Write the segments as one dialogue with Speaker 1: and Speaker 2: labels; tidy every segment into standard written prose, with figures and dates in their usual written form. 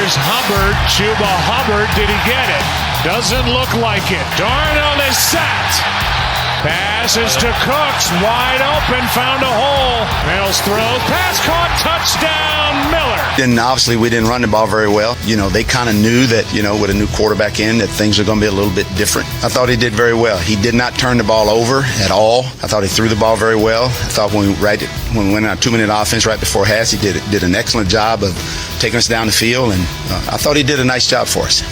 Speaker 1: Here's Hubbard. Chuba Hubbard. Did he get it? Doesn't look like it. Darnold is set. Passes to Cooks. Wide open. Found a hole. Mills throws. Pass caught. Touchdown, Miller.
Speaker 2: And obviously we didn't run the ball very well. They kind of knew that, with a new quarterback in, that things are going to be a little bit different. I thought he did very well. He did not turn the ball over at all. I thought he threw the ball very well. I thought when we went on a 2-minute offense right before half, he did an excellent job of taking us down the field, and I thought he did a nice job for us.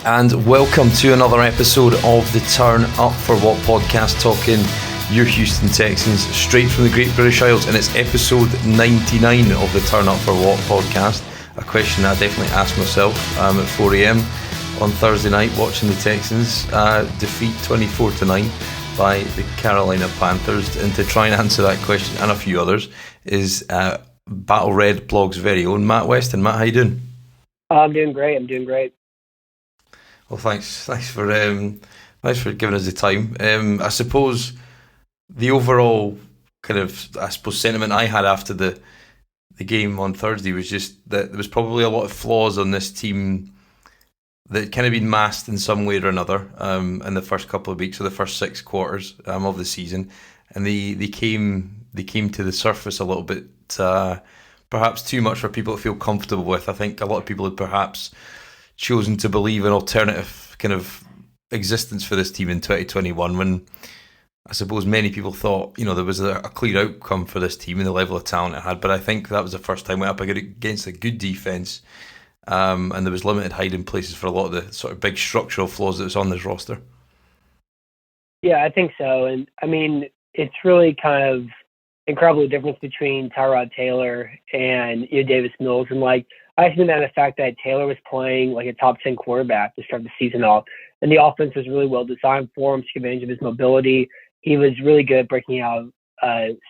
Speaker 3: And welcome to another episode of the Turn Up For What podcast, talking your Houston Texans straight from the Great British Isles. And it's episode 99 of the Turn Up For What podcast. A question I definitely asked myself at 4 a.m. on Thursday night, watching the Texans defeat 24-9 by the Carolina Panthers. And to try and answer that question and a few others is Battle Red blog's very own Matt Weston. Matt, how you doing?
Speaker 4: I'm doing great.
Speaker 3: Well, thanks for giving us the time. I suppose the overall sentiment I had after the game on Thursday was just that there was probably a lot of flaws on this team that kind of been masked in some way or another in the first couple of weeks or the first 6 quarters of the season, and they came to the surface a little bit, perhaps too much for people to feel comfortable with. I think a lot of people had perhaps chosen to believe an alternative kind of existence for this team in 2021, when I suppose many people thought, there was a clear outcome for this team and the level of talent it had. But I think that was the first time we went up against a good defense, and there was limited hiding places for a lot of the sort of big structural flaws that was on this roster.
Speaker 4: Yeah, I think so. And I mean, it's really kind of incredible difference between Tyrod Taylor and Davis Mills. And I think that the fact that Taylor was playing like a top 10 quarterback to start the season off, and the offense was really well designed for him to take advantage of his mobility. He was really good at breaking out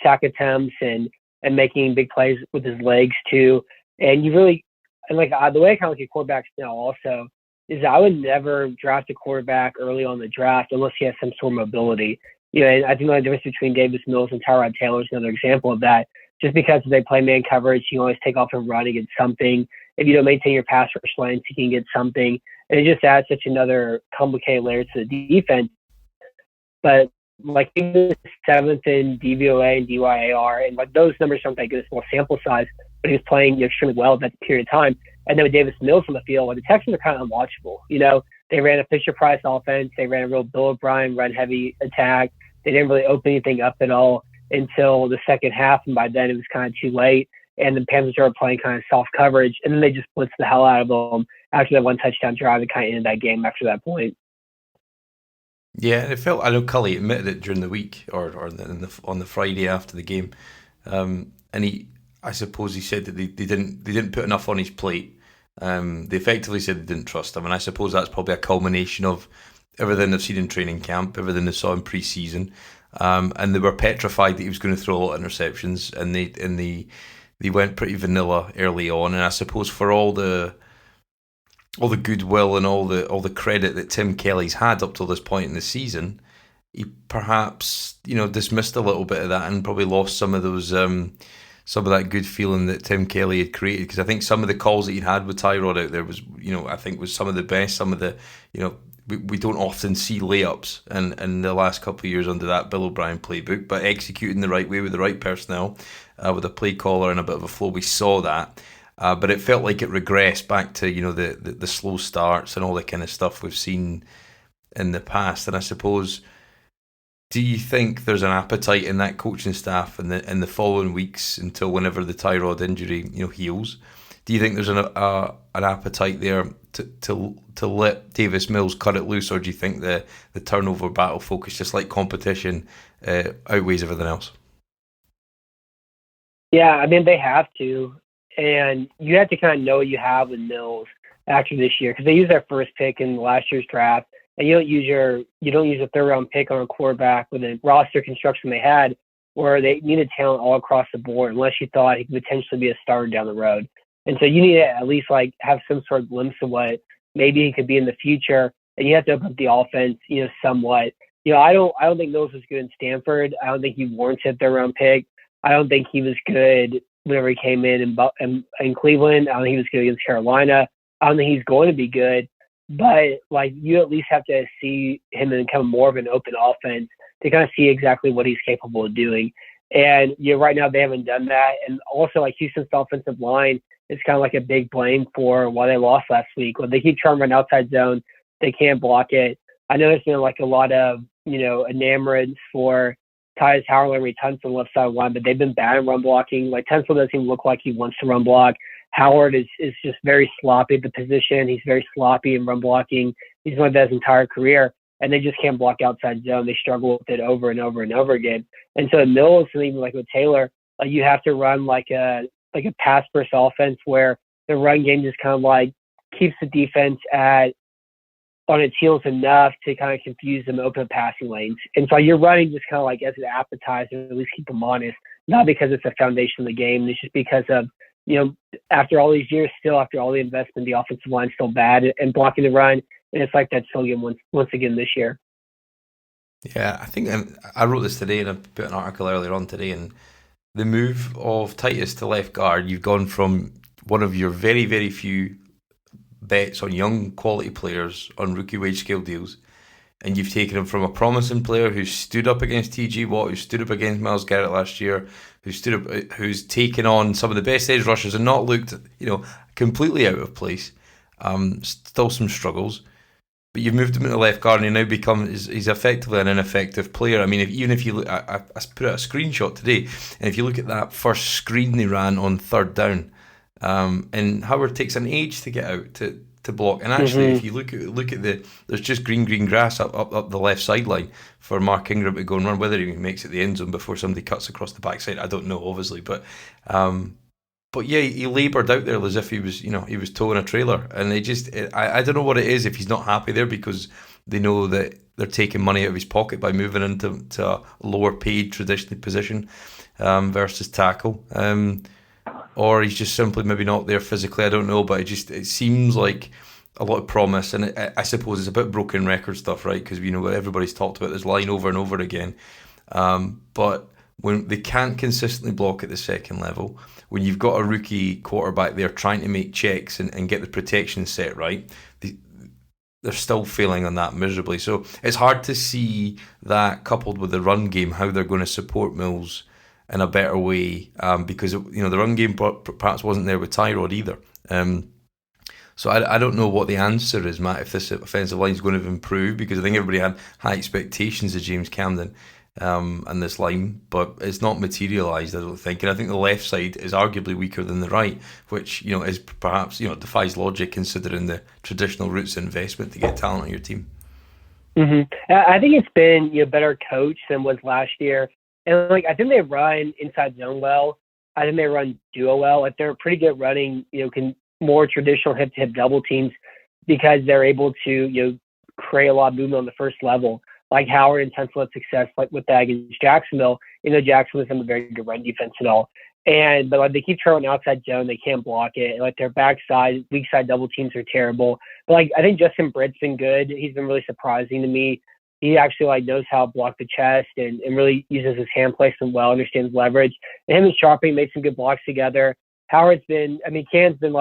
Speaker 4: sack attempts and making big plays with his legs too. And the way I kind of look at quarterbacks now also is that I would never draft a quarterback early on in the draft unless he has some sort of mobility. And I think the difference between Davis Mills and Tyrod Taylor is another example of that. Just because if they play man coverage, you can always take off and run and get something. If you don't maintain your pass rush lines, you can get something. And it just adds such another complicated layer to the defense. But he was 7th in DVOA and DYAR, and those numbers don't that good a small sample size, but he was playing extremely well at that period of time. And then with Davis Mills on the field, the Texans are kind of unwatchable. They ran a Fisher-Price offense. They ran a real Bill O'Brien run-heavy attack. They didn't really open anything up at all until the second half, and by then it was kind of too late. And the Panthers started playing kind of soft coverage, and then they just blitzed the hell out of them after that one touchdown drive and kind of ended that game after that point.
Speaker 3: Yeah, it felt. I know Cully admitted it during the week or on the Friday after the game, and I suppose he said that they didn't put enough on his plate. They effectively said they didn't trust him, and I suppose that's probably a culmination of everything they've seen in training camp, everything they saw in pre-season, and they were petrified that he was going to throw a lot of interceptions, and they went pretty vanilla early on. And I suppose for all the goodwill and all the credit that Tim Kelly's had up till this point in the season, he perhaps dismissed a little bit of that and probably lost some of those some of that good feeling that Tim Kelly had created. Because I think some of the calls that he'd had with Tyrod out there was I think was some of the best. Some of the we don't often see layups in the last couple of years under that Bill O'Brien playbook, but executing the right way with the right personnel, with a play caller and a bit of a flow, we saw that. But it felt like it regressed back to the slow starts and all the kind of stuff we've seen in the past. And I suppose, do you think there's an appetite in that coaching staff in the following weeks until whenever the Tyrod injury heals? Do you think there's an appetite there to let Davis Mills cut it loose, or do you think the turnover battle focus, just like competition, outweighs everything else?
Speaker 4: Yeah, I mean, they have to. And you have to kind of know what you have with Mills after this year, because they used their first pick in last year's draft, and you don't use a 3rd round pick on a quarterback with a roster construction they had where they needed talent all across the board, unless you thought he could potentially be a starter down the road. And so you need to at least have some sort of glimpse of what maybe he could be in the future, and you have to open up the offense, somewhat. I don't think Mills was good in Stanford. I don't think he warranted 3rd round pick. I don't think he was good whenever he came in Cleveland. I don't think he was good against Carolina. I don't think he's going to be good. But, like, you at least have to see him become more of an open offense to kind of see exactly what he's capable of doing. And, right now they haven't done that. And also, like, Houston's offensive line is kind of like a big blame for why they lost last week. When they keep trying to run outside zone, they can't block it. I know there's been, like, a lot of, enamorance for Tyus Howard, Larry Tunsil on the left side line, but they've been bad in run blocking. Like, Tunsil doesn't even look like he wants to run block. Howard is just very sloppy at the position. He's very sloppy in run blocking. He's like that his entire career, and they just can't block outside zone. They struggle with it over and over and over again. And so Mills, and even like with Taylor, you have to run like a pass first offense where the run game just kind of like keeps the defense on its heels enough to kind of confuse them open passing lanes. And so you're running just kind of like as an appetizer, at least keep them honest, not because it's the foundation of the game. It's just because of, after all these years, still after all the investment, the offensive line's still bad and blocking the run. And it's like that still again once again this year.
Speaker 3: Yeah, I think I wrote this today and I put an article earlier on today. And the move of Titus to left guard, you've gone from one of your very, very few bets on young quality players on rookie wage scale deals, and you've taken him from a promising player who stood up against TG Watt, who stood up against Myles Garrett last year, who's taken on some of the best edge rushers and not looked, completely out of place. Still some struggles, but you've moved him into left guard, and he now he's effectively an ineffective player. I mean, even if you look, I put out a screenshot today, and if you look at that first screen they ran on third down, and Howard takes an age to get out to block. And actually, if you look at there's just green grass up the left sideline for Mark Ingram to go and run. Whether he makes it the end zone before somebody cuts across the backside, I don't know, obviously. But yeah, he laboured out there as if he was towing a trailer. And I don't know what it is if he's not happy there because they know that they're taking money out of his pocket by moving into a lower paid traditionally position versus tackle. Or he's just simply maybe not there physically. I don't know, but it seems like a lot of promise, and I suppose it's a bit broken record stuff, right? Because everybody's talked about this line over and over again. But when they can't consistently block at the second level, when you've got a rookie quarterback there trying to make checks and get the protection set right, they're still failing on that miserably. So it's hard to see that coupled with the run game, how they're going to support Mills in a better way, because the run game perhaps wasn't there with Tyrod either. So I don't know what the answer is, Matt, if this offensive line is going to improve, because I think everybody had high expectations of James Camden and this line, but it's not materialised, I don't think. And I think the left side is arguably weaker than the right, which is perhaps defies logic considering the traditional roots of investment to get talent on your team.
Speaker 4: I think it's been better coached than was last year. And I think they run inside zone well. I think they run duo well. Like they're pretty good running, more traditional hip to hip double teams because they're able to, create a lot of movement on the first level. Like Howard and Tunsil had success with that against Jacksonville. Jacksonville isn't a very good run defense at all. But they keep throwing outside zone, they can't block it. Like their backside, weak side double teams are terrible. But I think Justin Britt's been good. He's been really surprising to me. He actually knows how to block the chest and really uses his hand placement well, understands leverage. And him and Sharping made some good blocks together. Howard's been, Can's been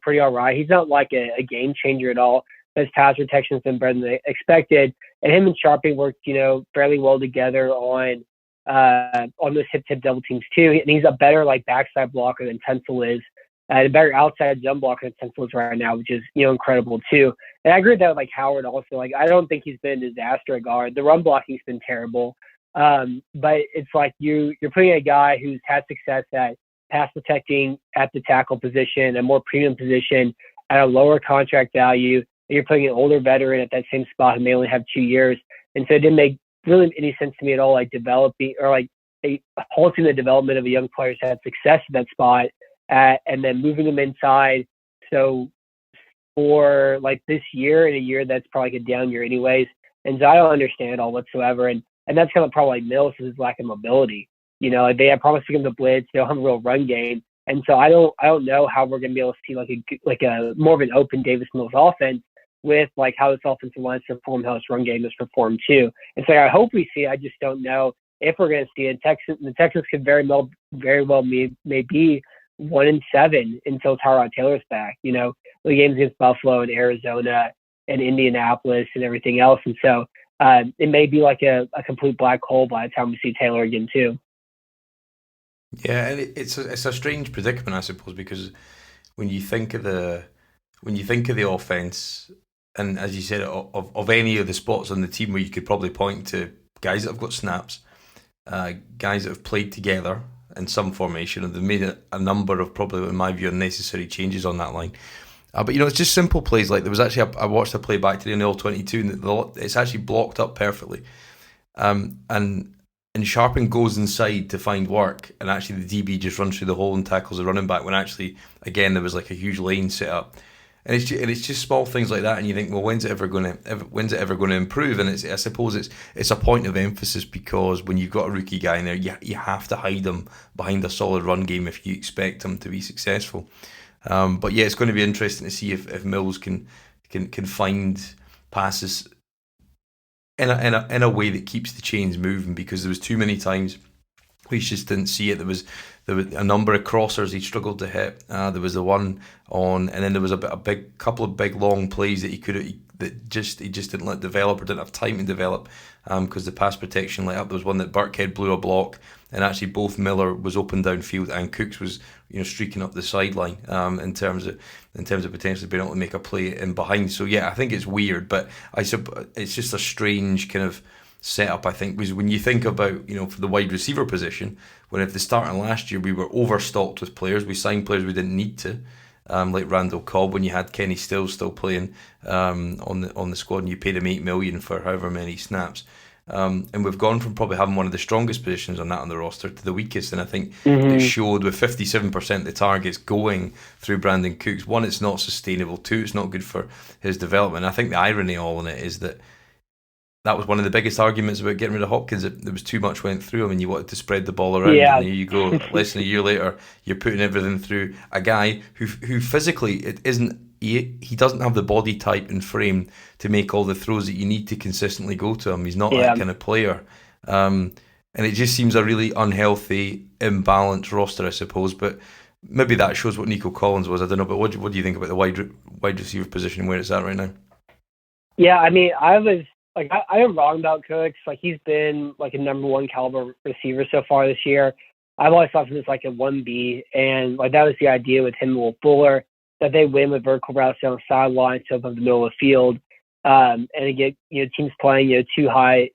Speaker 4: pretty all right. He's not a game changer at all. His pass protection's been better than they expected. And him and Sharping worked, fairly well together on those hip-tip double teams too. And he's a better backside blocker than Tunsil is. A better outside jump blocker than Tunsil is right now, which is, incredible too. And I agree with that with Howard also. I don't think he's been a disaster at guard. The run blocking's been terrible. But it's you're putting a guy who's had success at pass protecting at the tackle position, a more premium position at a lower contract value. And you're putting an older veteran at that same spot and they only have 2 years. And so it didn't make really any sense to me at all, developing or halting the development of a young player who's had success at that spot. And then moving them inside. So for this year, in a year that's probably a down year anyways, and so I don't understand it all whatsoever. And that's kind of probably Mills' his lack of mobility. They have promised to give him the blitz. They don't have a real run game. And so I don't know how we're going to be able to see a more of an open Davis Mills offense with how this offensive line is performed, how this run game is performed too. And so I hope we see. I just don't know if we're going to see it. The Texans could very well may be 1-7 until Tyrod Taylor's back. You know, the games against Buffalo and Arizona and Indianapolis and everything else, and so it may be like a complete black hole by the time we see Taylor again too.
Speaker 3: Yeah, and it's a strange predicament, I suppose, because when you think of the offense, and as you said, of any of the spots on the team where you could probably point to guys that have got snaps, guys that have played together in some formation, and they've made a number of, probably in my view, unnecessary changes on that line. But you know, it's just simple plays. Like there was actually I watched a play back today in the All-22, and it's actually blocked up perfectly. And Sharpen goes inside to find work, and actually the DB just runs through the hole and tackles the running back, when actually, again, there was like a huge lane set up. And it's just small things like that, and you think, well, when's it ever going to improve? And I suppose it's a point of emphasis, because when you've got a rookie guy in there, you have to hide him behind a solid run game if you expect him to be successful. But yeah, it's going to be interesting to see if Mills can find passes in a way that keeps the chains moving, because there was too many times we just didn't see it. There was a number of crossers he struggled to hit. There was the one on, and then there was a couple of big long plays that he just didn't let develop, or didn't have time to develop, because the pass protection let up. There was one that Burkhead blew a block, and actually both Miller was open downfield and Cooks was, you know, streaking up the sideline, in terms of potentially being able to make a play in behind. So yeah, I think it's weird, but it's just a strange kind of setup, I think, because when you think about, you know, for the wide receiver position, when at the start of last year we were overstocked with players, we signed players we didn't need to, like Randall Cobb, when you had Kenny Stills still playing on the squad, and you paid him $8 million for however many snaps. And we've gone from probably having one of the strongest positions on the roster to the weakest, and I think it showed with 57% of the targets going through Brandon Cooks. One, it's not sustainable. Two, it's not good for his development. And I think the irony all in it is that was one of the biggest arguments about getting rid of Hopkins, that there was too much went through him and you wanted to spread the ball around.
Speaker 4: Yeah.
Speaker 3: And there you go, less than a year later, you're putting everything through a guy who physically it isn't. He doesn't have the body type and frame to make all the throws that you need to consistently go to him. He's not that kind of player. And it just seems a really unhealthy, imbalanced roster, I suppose. But maybe that shows what Nico Collins was. I don't know. But what do you think about the wide receiver position and where it's at right now?
Speaker 4: Yeah, I mean, I am wrong about Cooks. Like, he's been like a number one caliber receiver so far this year. I've always thought of him as like a 1B. And like that was the idea with him and Will Fuller, that they win with vertical routes down the sideline, so up in the middle of the field, and they get, you know, teams playing, you know, too high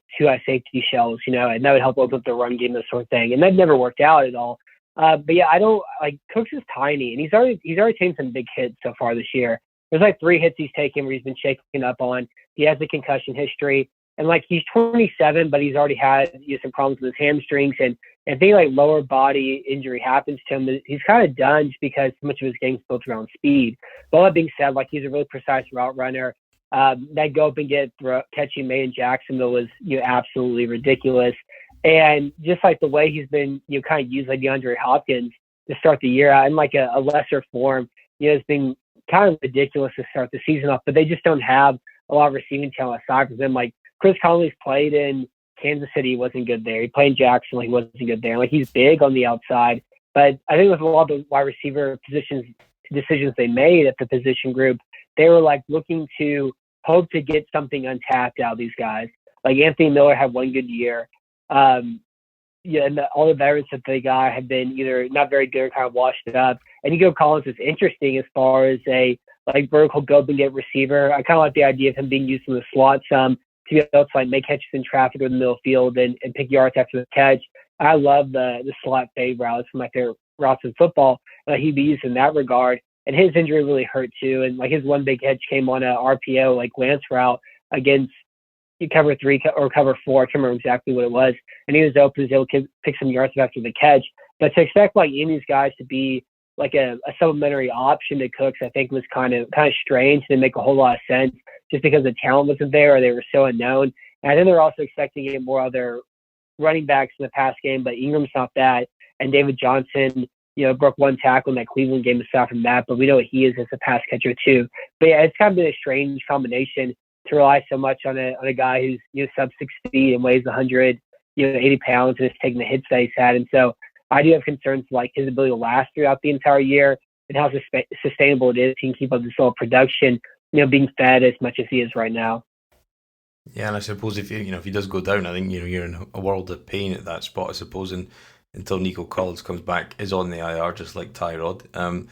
Speaker 4: safety shells, you know, and that would help open up the run game, this sort of thing. And that never worked out at all. But yeah, I don't like Cooks is tiny, and he's already taken some big hits so far this year. There's like 3 hits he's taken where he's been shaken up on. He has a concussion history, and like he's 27, but he's already had, you know, some problems with his hamstrings, and if any like lower body injury happens to him, he's kind of done, just because so much of his game's built around speed. But all that being said, like he's a really precise route runner. That go up and get catching May in Jacksonville was, you know, absolutely ridiculous. And just like the way he's been, you know, kind of used like DeAndre Hopkins to start the year out in like a lesser form, you know, it's been kind of ridiculous to start the season off. But they just don't have a lot of receiving talent aside from them. Like Chris Conley's played in Kansas City, he wasn't good there. He played in Jacksonville, he wasn't good there. Like he's big on the outside, but I think with a lot of the wide receiver decisions they made at the position group, they were like looking to hope to get something untapped out of these guys. Like Anthony Miller had one good year. Yeah, and all the veterans that they got have been either not very good or kind of washed up. And Nico Collins is interesting as far as a like vertical go and get receiver. I kind of like the idea of him being used in the slot some, to be able to like make catches in traffic in the middle field and pick yards after the catch. I love the slot fade routes, from my favorite routes in football. He'd be used in that regard. And his injury really hurt too. And like his one big catch came on a RPO like glance route against cover 3 or cover 4. I can't remember exactly what it was. And he was open, was able to pick some yards after the catch. But to expect like any of these guys to be like a supplementary option to Cooks, I think was kind of strange. Didn't make a whole lot of sense, just because the talent wasn't there or they were so unknown. And I think they're also expecting to get more other running backs in the pass game, but Ingram's not that. And David Johnson, you know, broke 1 tackle in that Cleveland game aside from that, but we know what he is as a pass catcher too. But yeah, it's kind of been a strange combination to rely so much on a guy who's, you know, sub 6 feet and weighs 100, 80 pounds and is taking the hits that he's had. And so I do have concerns like his ability to last throughout the entire year and how sustainable it is. He can keep up this level of production, being fed as much as he is right now.
Speaker 3: Yeah, and I suppose if he does go down, I think you're in a world of pain at that spot. I suppose, until Nico Collins comes back, is on the IR just like Tyrod. And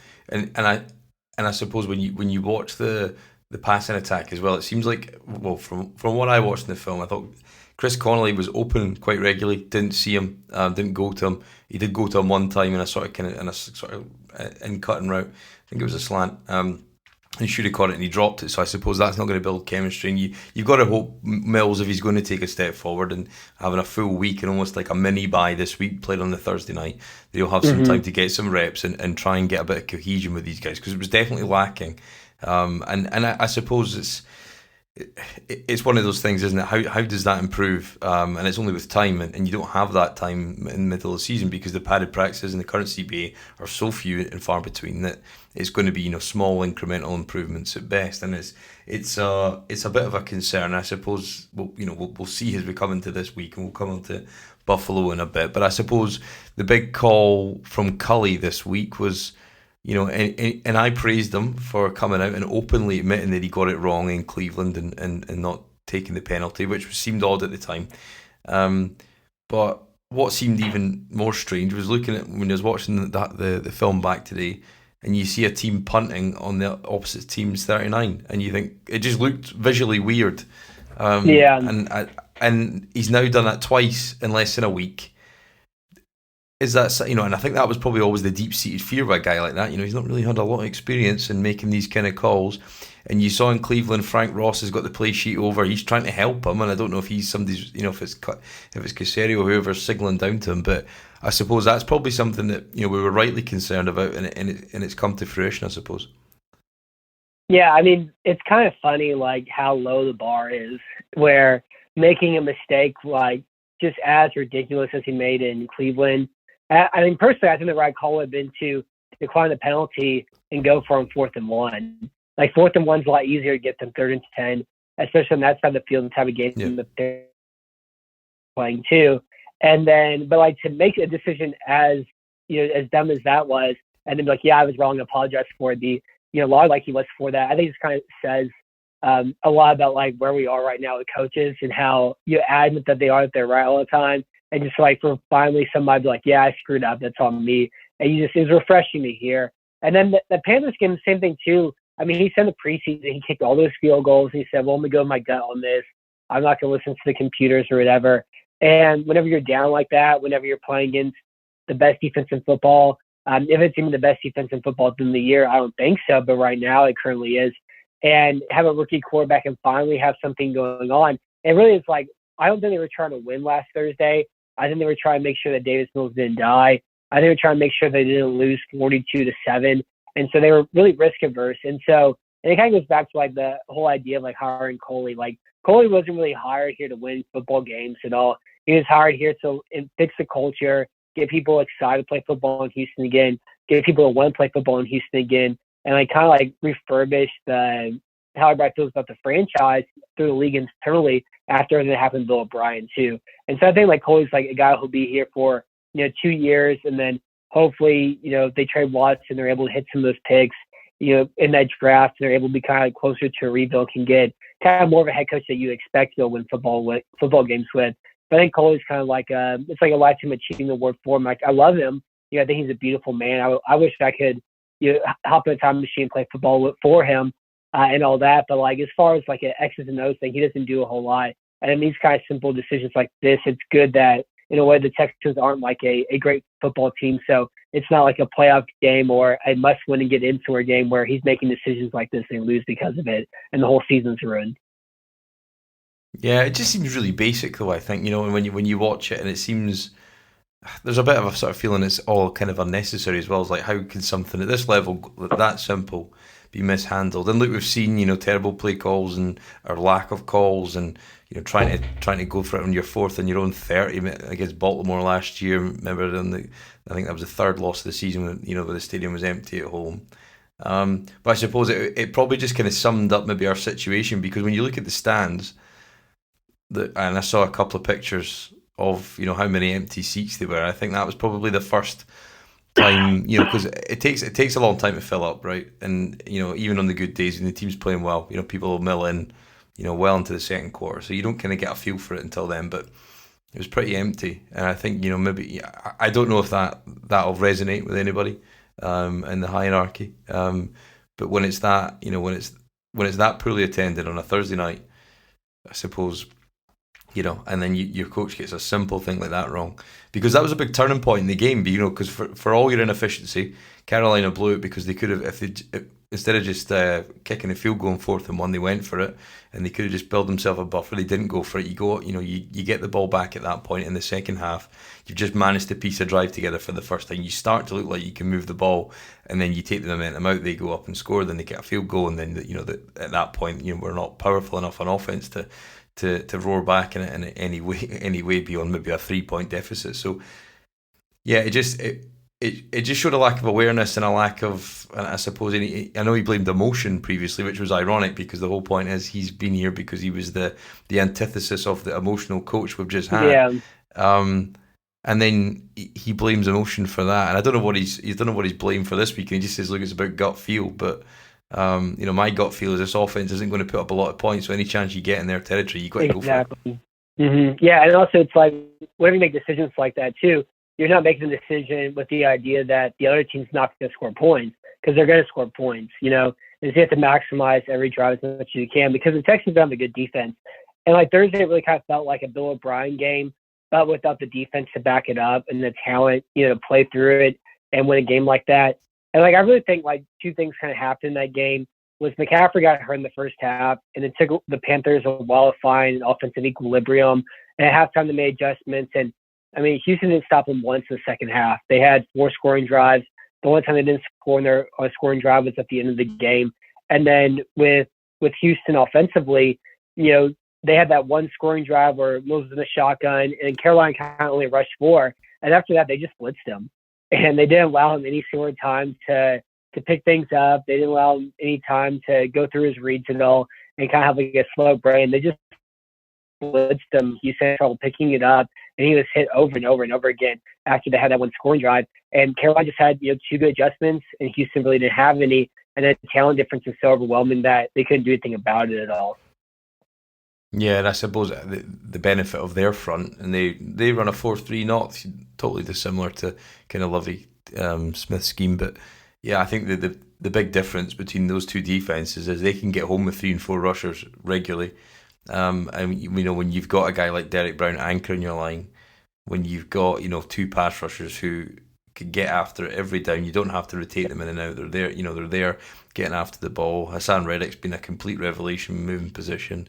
Speaker 3: I suppose when you watch the passing attack as well, it seems like, well, from what I watched in the film, I thought Chris Connolly was open quite regularly. Didn't see him, didn't go to him. He did go to him one time in a sort of in cutting route. I think it was a slant. He should have caught it and he dropped it. So I suppose that's not going to build chemistry. And you've got to hope Mills, if he's going to take a step forward and having a full week and almost like a mini bye this week, played on the Thursday night, that he'll have some time to get some reps and try and get a bit of cohesion with these guys, because it was definitely lacking. And I suppose it's one of those things, isn't it? How does that improve? And it's only with time, and you don't have that time in the middle of the season because the padded practices in the current CBA are so few and far between that it's going to be small incremental improvements at best, and it's a bit of a concern. I suppose we'll see as we come into this week, and we'll come on to Buffalo in a bit. But I suppose the big call from Cully this week was, and I praised him for coming out and openly admitting that he got it wrong in Cleveland and not taking the penalty, which seemed odd at the time. But what seemed even more strange was looking at when I was watching the film back today, and you see a team punting on the opposite team's 39, and you think it just looked visually weird. And he's now done that twice in less than a week. Is that, and I think that was probably always the deep-seated fear of a guy like that. He's not really had a lot of experience in making these kind of calls. And you saw in Cleveland, Frank Ross has got the play sheet over. He's trying to help him, and I don't know if he's somebody's, if it's Caserio or whoever's signaling down to him. But I suppose that's probably something that we were rightly concerned about, and it's come to fruition, I suppose.
Speaker 4: Yeah, I mean, it's kind of funny, like how low the bar is, where making a mistake like just as ridiculous as he made in Cleveland. I mean, personally, I think the right call would have been to decline the penalty and go for him 4th and 1. Like 4th and 1's a lot easier to get than 3rd and 10, especially on that side of the field, the type of game that they're playing too. And then, but like to make a decision as as dumb as that was, and then be like, yeah, I was wrong, apologize for the law like he was for that. I think it kind of says a lot about like where we are right now with coaches and how admit that they're right all the time. And just like for finally somebody be like, yeah, I screwed up. That's on me. And it was refreshing to hear. And then the Panthers game, the same thing too. I mean, he said in the preseason, he kicked all those field goals. He said, well, I'm going to go with my gut on this. I'm not going to listen to the computers or whatever. And whenever you're down like that, whenever you're playing against the best defense in football, if it's even the best defense in football in the year, I don't think so. But right now it currently is. And have a rookie quarterback and finally have something going on. It really is like, I don't think they were trying to win last Thursday. I think they were trying to make sure that Davis Mills didn't die. I think they were trying to make sure they didn't lose 42-7. And so they were really risk averse. And it kind of goes back to like the whole idea of like hiring Coley. Like Coley wasn't really hired here to win football games at all. He was hired here to fix the culture, get people excited to play football in Houston again, get people to want to play football in Houston again, and like kind of like refurbish how everybody feels about the franchise through the league internally after everything that happened to Bill O'Brien too. And so I think like Coley's like a guy who'll be here for 2 years, and then hopefully if they trade Watson, they're able to hit some of those picks in that draft, and they're able to be kind of closer to a rebuild, can get kind of more of a head coach that you expect to win football games with. But I think Coley's kind of like it's like a lifetime achievement award for him. Like I love him. I think he's a beautiful man. I wish I could hop in a time machine and play football for him and all that. But like as far as like an X's and O's thing, he doesn't do a whole lot. And in these kind of simple decisions like this, it's good that in a way the Texans aren't like a great football team. So it's not like a playoff game or a must win and get into a game where he's making decisions like this and lose because of it, and the whole season's ruined.
Speaker 3: Yeah, it just seems really basic though, I think, when you watch it, and it seems there's a bit of a sort of feeling it's all kind of unnecessary as well. It's like, how can something at this level that simple be mishandled? And look, we've seen terrible play calls and or lack of calls, and trying to go for it on your 4th and your own 30 against Baltimore last year. Remember, I think that was the 3rd loss of the season when where the stadium was empty at home. But I suppose it probably just kind of summed up maybe our situation, because when you look at the stands, and I saw a couple of pictures of how many empty seats there were. I think that was probably the first time, because it takes a long time to fill up, right? And even on the good days when the team's playing well, people will mill in, well into the second quarter, so you don't kind of get a feel for it until then. But it was pretty empty, and I think maybe I don't know if that'll resonate with anybody in the hierarchy. But when it's that, when it's that poorly attended on a Thursday night, I suppose, and then your coach gets a simple thing like that wrong, because that was a big turning point in the game. Because for all your inefficiency, Carolina blew it because they could have, instead of just kicking a field goal on 4th and 1, they went for it, and they could have just built themselves a buffer. They didn't go for it. You get the ball back at that point in the second half. You've just managed to piece a drive together for the first time. You start to look like you can move the ball, and then you take the momentum out. They go up and score. Then they get a field goal, and then at that point, we're not powerful enough on offense to roar back in any way beyond maybe a 3-point deficit. So yeah, it just showed a lack of awareness and a lack of, I suppose, I know he blamed emotion previously, which was ironic because the whole point is he's been here because he was the antithesis of the emotional coach we've just had.
Speaker 4: Yeah.
Speaker 3: And then he blames emotion for that, and I don't know what he's blamed for this week. And he just says, "Look, it's about gut feel." But my gut feel is this offense isn't going to put up a lot of points. So any chance you get in their territory, you got to go for it.
Speaker 4: Mm-hmm. Yeah, and also it's like whenever you make decisions like that too, you're not making the decision with the idea that the other team's not going to score points, because they're going to score points. And so you have to maximize every drive as much as you can, because the Texans have a good defense. And like Thursday, it really kind of felt like a Bill O'Brien game, but without the defense to back it up and the talent, to play through it and win a game like that. And like I really think like two things kind of happened in that game. Was McCaffrey got hurt in the first half, and it took the Panthers a while to find an offensive equilibrium. And at halftime, they made adjustments. And I mean, Houston didn't stop them once in the second half. They had 4 scoring drives. The only time they didn't score in their scoring drive was at the end of the game. And then with Houston offensively, they had that one scoring drive where Mills was in a shotgun, and Carolina kind of only rushed 4. And after that, they just blitzed him. And they didn't allow him any sort of time to pick things up. They didn't allow him any time to go through his reads at all and kind of have like a slow brain. They just blitzed him. Houston had trouble picking it up, and he was hit over and over and over again after they had that one scoring drive. And Carolina just had 2 good adjustments, and Houston really didn't have any. And the talent difference is so overwhelming that they couldn't do anything about it at all.
Speaker 3: Yeah, and I suppose the benefit of their front, and they run a 4-3, not totally dissimilar to kind of Lovie Smith's scheme, but yeah, I think the big difference between those two defenses is they can get home with 3 and 4 rushers regularly. And when you've got a guy like Derek Brown anchoring your line, when you've got 2 pass rushers who can get after it every down, you don't have to rotate them in and out. They're there, they're there getting after the ball. Hassan Reddick's been a complete revelation, moving position.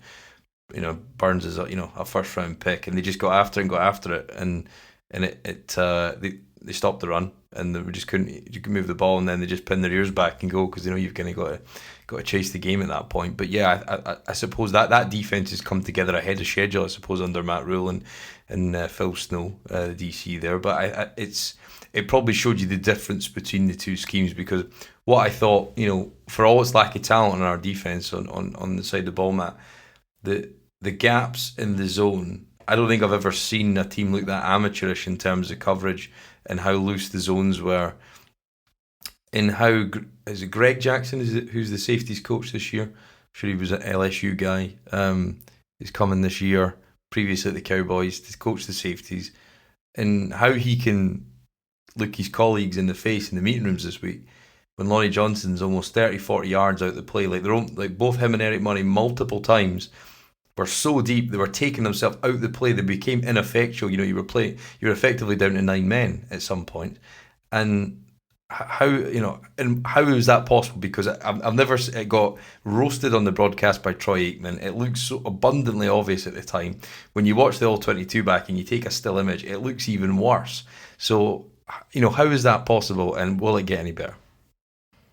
Speaker 3: Burns is a first round pick, and they just got after it, and they stopped the run, and they just couldn't. You can move the ball, and then they just pin their ears back and go, because you've kind of got to chase the game at that point. But yeah, I suppose that defense has come together ahead of schedule, I suppose, under Matt Rule and Phil Snow, the DC there. But it probably showed you the difference between the two schemes, because what I thought, for all its lack of talent on our defense on the side of the ball, Matt, the gaps in the zone, I don't think I've ever seen a team look that amateurish in terms of coverage and how loose the zones were. And how, is it Greg Jackson who's the safeties coach this year? I'm sure he was an LSU guy. He's coming this year, previously at the Cowboys, to coach the safeties, and how he can look his colleagues in the face in the meeting rooms this week when Lonnie Johnson's almost 30-40 yards out the play. Like both him and Eric Money multiple times were so deep, they were taking themselves out the play, they became ineffectual. You were effectively down to 9 men at some point. And how is that possible? Because I've never got roasted on the broadcast by Troy Aikman. It looks so abundantly obvious at the time. When you watch the All-22 back and you take a still image, it looks even worse. So, how is that possible, and will it get any better?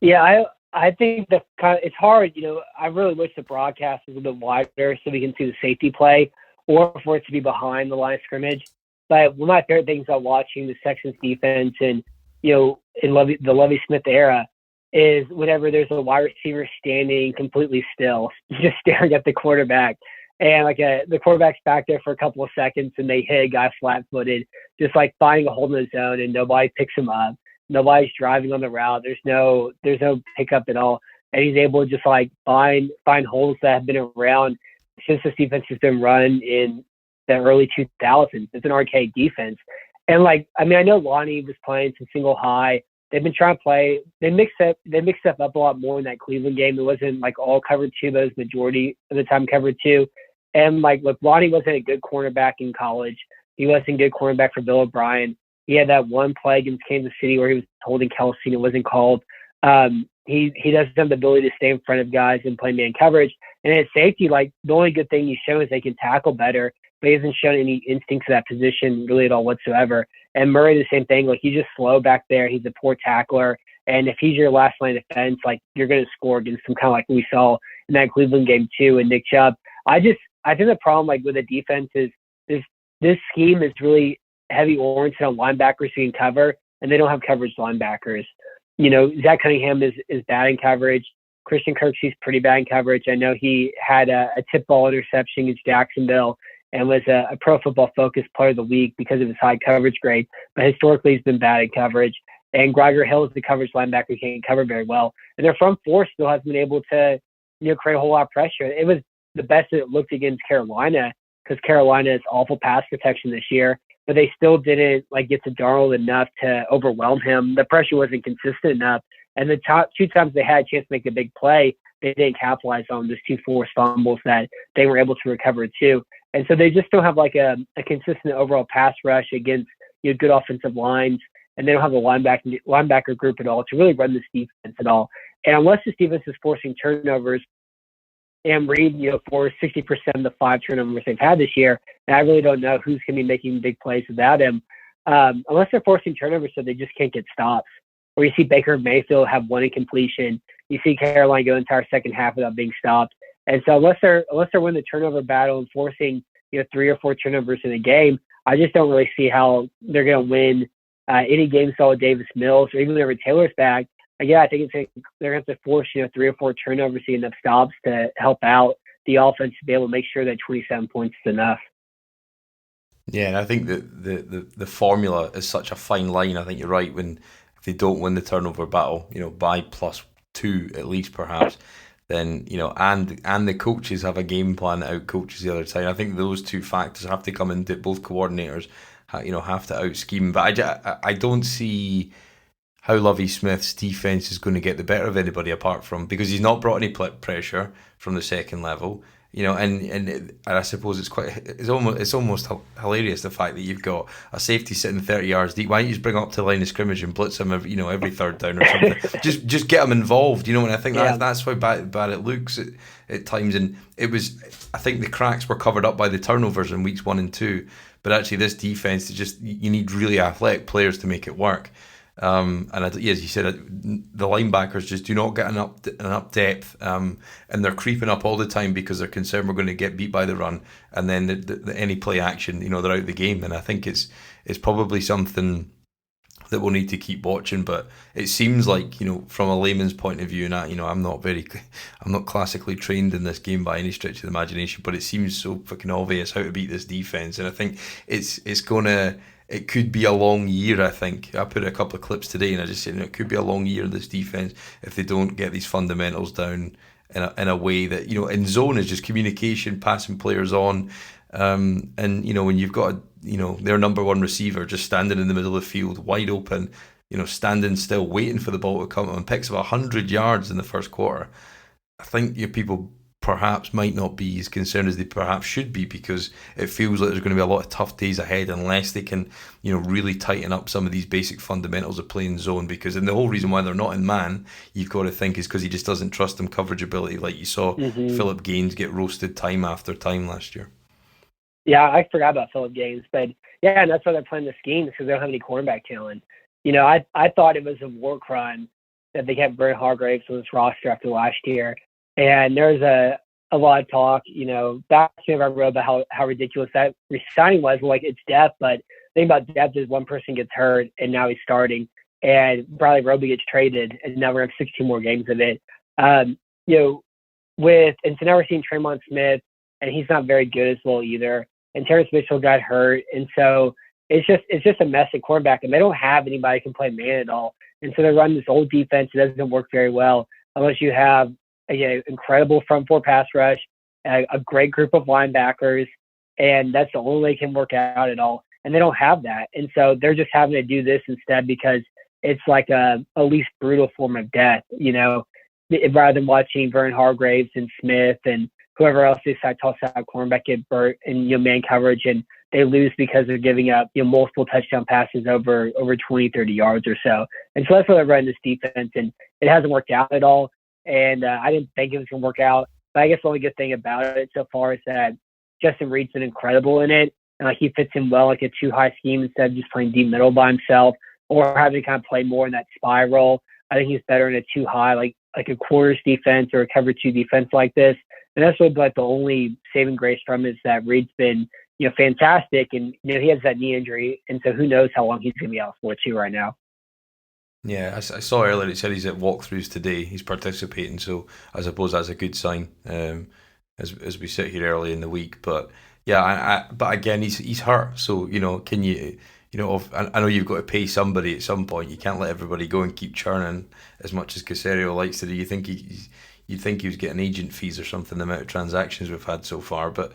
Speaker 4: Yeah, I think it's hard. I really wish the broadcast was a little bit wider so we can see the safety play, or for it to be behind the line of scrimmage. But one of my favorite things about watching the Texans defense and in the Lovie Smith era is whenever there's a wide receiver standing completely still, just staring at the quarterback. and like the quarterback's back there for a couple of seconds and they hit a guy flat-footed, just like finding a hole in the zone and nobody picks him up. Nobody's driving on the route. There's no pickup at all. And he's able to just like find holes that have been around since this defense has been run in the early 2000s. It's an archaic defense. And like, I mean, I know Lonnie was playing some single high. They've been trying to play. They mixed stuff up a lot more in that Cleveland game. It wasn't like all covered two, but it was majority of the time covered two. And like, look, Lonnie wasn't a good cornerback in college. He wasn't a good cornerback for Bill O'Brien. He had that one play against Kansas City where he was holding Kelsey and it wasn't called. He doesn't have the ability to stay in front of guys and play man coverage. And at safety, like the only good thing he's shown is they can tackle better, but he hasn't shown any instincts of that position really at all whatsoever. And Murray, the same thing. Like he's just slow back there. He's a poor tackler. And if he's your last line of defense, like you're going to score against him, kind of like we saw in that Cleveland game too. And Nick Chubb, I think the problem like with the defense is this scheme is really heavy oriented on linebackers who can cover, and they don't have coverage linebackers. You know, Zach Cunningham is bad in coverage. Christian Kirksey's pretty bad in coverage. I know he had a tip ball interception against Jacksonville and was a Pro Football Focus Player of the Week because of his high coverage grade. But historically, he's been bad in coverage. And Greiger Hill is the coverage linebacker who can't cover very well. And their front four still hasn't been able to, create a whole lot of pressure. It was the best that it looked against Carolina because Carolina has awful pass protection this year. But they still didn't get to Darnold enough to overwhelm him. The pressure wasn't consistent enough. And the top two times they had a chance to make a big play, they didn't capitalize on those 2 forced fumbles that they were able to recover too. And so they just don't have a consistent overall pass rush against good offensive lines. And they don't have a linebacker group at all to really run this defense at all. And unless this defense is forcing turnovers, and Reed, for 60% of the 5 turnovers they've had this year, and I really don't know who's going to be making big plays without him. Unless they're forcing turnovers, so they just can't get stops. Or you see Baker Mayfield have 1 incompletion. You see Carolina go entire second half without being stopped. And so unless they're winning the turnover battle and forcing 3 or 4 turnovers in a game, I just don't really see how they're going to win any game. With Davis Mills or even whenever Taylor's back. Yeah, I think they're going to have to force 3 or 4 turnovers to get enough stops to help out the offense to be able to make sure that 27 points is enough.
Speaker 3: Yeah, and I think that the formula is such a fine line. I think you're right. When if they don't win the turnover battle, by +2 at least perhaps, then and the coaches have a game plan that out coaches the other side. I think those 2 factors have to come into both coordinators. Have to out scheme. But I don't see how Lovie Smith's defense is going to get the better of anybody apart from because he's not brought any pressure from the second level, and I suppose it's almost hilarious the fact that you've got a safety sitting 30 yards deep. Why don't you just bring up to the line of scrimmage and blitz him every third down or something? just get him involved, and I think that's how bad it looks at times. And I think the cracks were covered up by the turnovers in weeks 1 and 2, but actually this defense is you need really athletic players to make it work. And as you said, the linebackers just do not get enough depth, and they're creeping up all the time because they're concerned we're going to get beat by the run, and then any play action, they're out of the game. And I think it's probably something that we'll need to keep watching. But it seems like from a layman's point of view, and I'm not classically trained in this game by any stretch of the imagination, but it seems so fucking obvious how to beat this defense, and I think it could be a long year. I think I put a couple of clips today and I just said it could be a long year of this defense if they don't get these fundamentals down in a way that in zone is just communication, passing players on, and when you've got their number 1 receiver just standing in the middle of the field wide open, standing still waiting for the ball to come and picks up 100 yards in the first quarter. I think people perhaps might not be as concerned as they perhaps should be because it feels like there's going to be a lot of tough days ahead unless they can, really tighten up some of these basic fundamentals of playing zone. Because and the whole reason why they're not in man, you've got to think, is because he just doesn't trust them coverage ability, like you saw Phillip Gaines get roasted time after time last year.
Speaker 4: Yeah, I forgot about Phillip Gaines, but yeah, and that's why they're playing the scheme because they don't have any cornerback talent. I thought it was a war crime that they kept Brent Hargraves on this roster after last year. And there's a lot of talk, back when I wrote about how ridiculous that signing was. It's depth, but the thing about depth is one person gets hurt and now he's starting, and Bradley Roby gets traded, and now we're going to have 16 more games of it. So now we're seeing Tremont Smith and he's not very good as well either. And Terrence Mitchell got hurt, and so it's just a mess at quarterback, and they don't have anybody who can play man at all. And so they run this old defense. It doesn't work very well unless you have a incredible front four pass rush, a great group of linebackers, and that's the only way it can work out at all. And they don't have that, and so they're just having to do this instead because it's like a least brutal form of death, rather than watching Vernon Hargraves and Smith and whoever else they decide to toss out cornerback get burnt in man coverage, and they lose because they're giving up multiple touchdown passes over 20, 30 yards or so. And so that's why they're running this defense, and it hasn't worked out at all. And I didn't think it was going to work out. But I guess the only good thing about it so far is that Justin Reed's been incredible in it, and he fits in well like a too high scheme instead of just playing deep middle by himself or having to kind of play more in that spy role. I think he's better in a too high, like a quarters defense or a cover two defense like this. And that's really like the only saving grace from is that Reed's been, fantastic. And, he has that knee injury. And so who knows how long he's going to be out for too right now.
Speaker 3: Yeah, I saw earlier it said he's at walkthroughs today. He's participating. So I suppose that's a good sign as we sit here early in the week. But yeah, but again, he's hurt. So, can you, I know you've got to pay somebody at some point. You can't let everybody go and keep churning as much as Caserio likes to do. You think you'd think he was getting agent fees or something, the amount of transactions we've had so far. But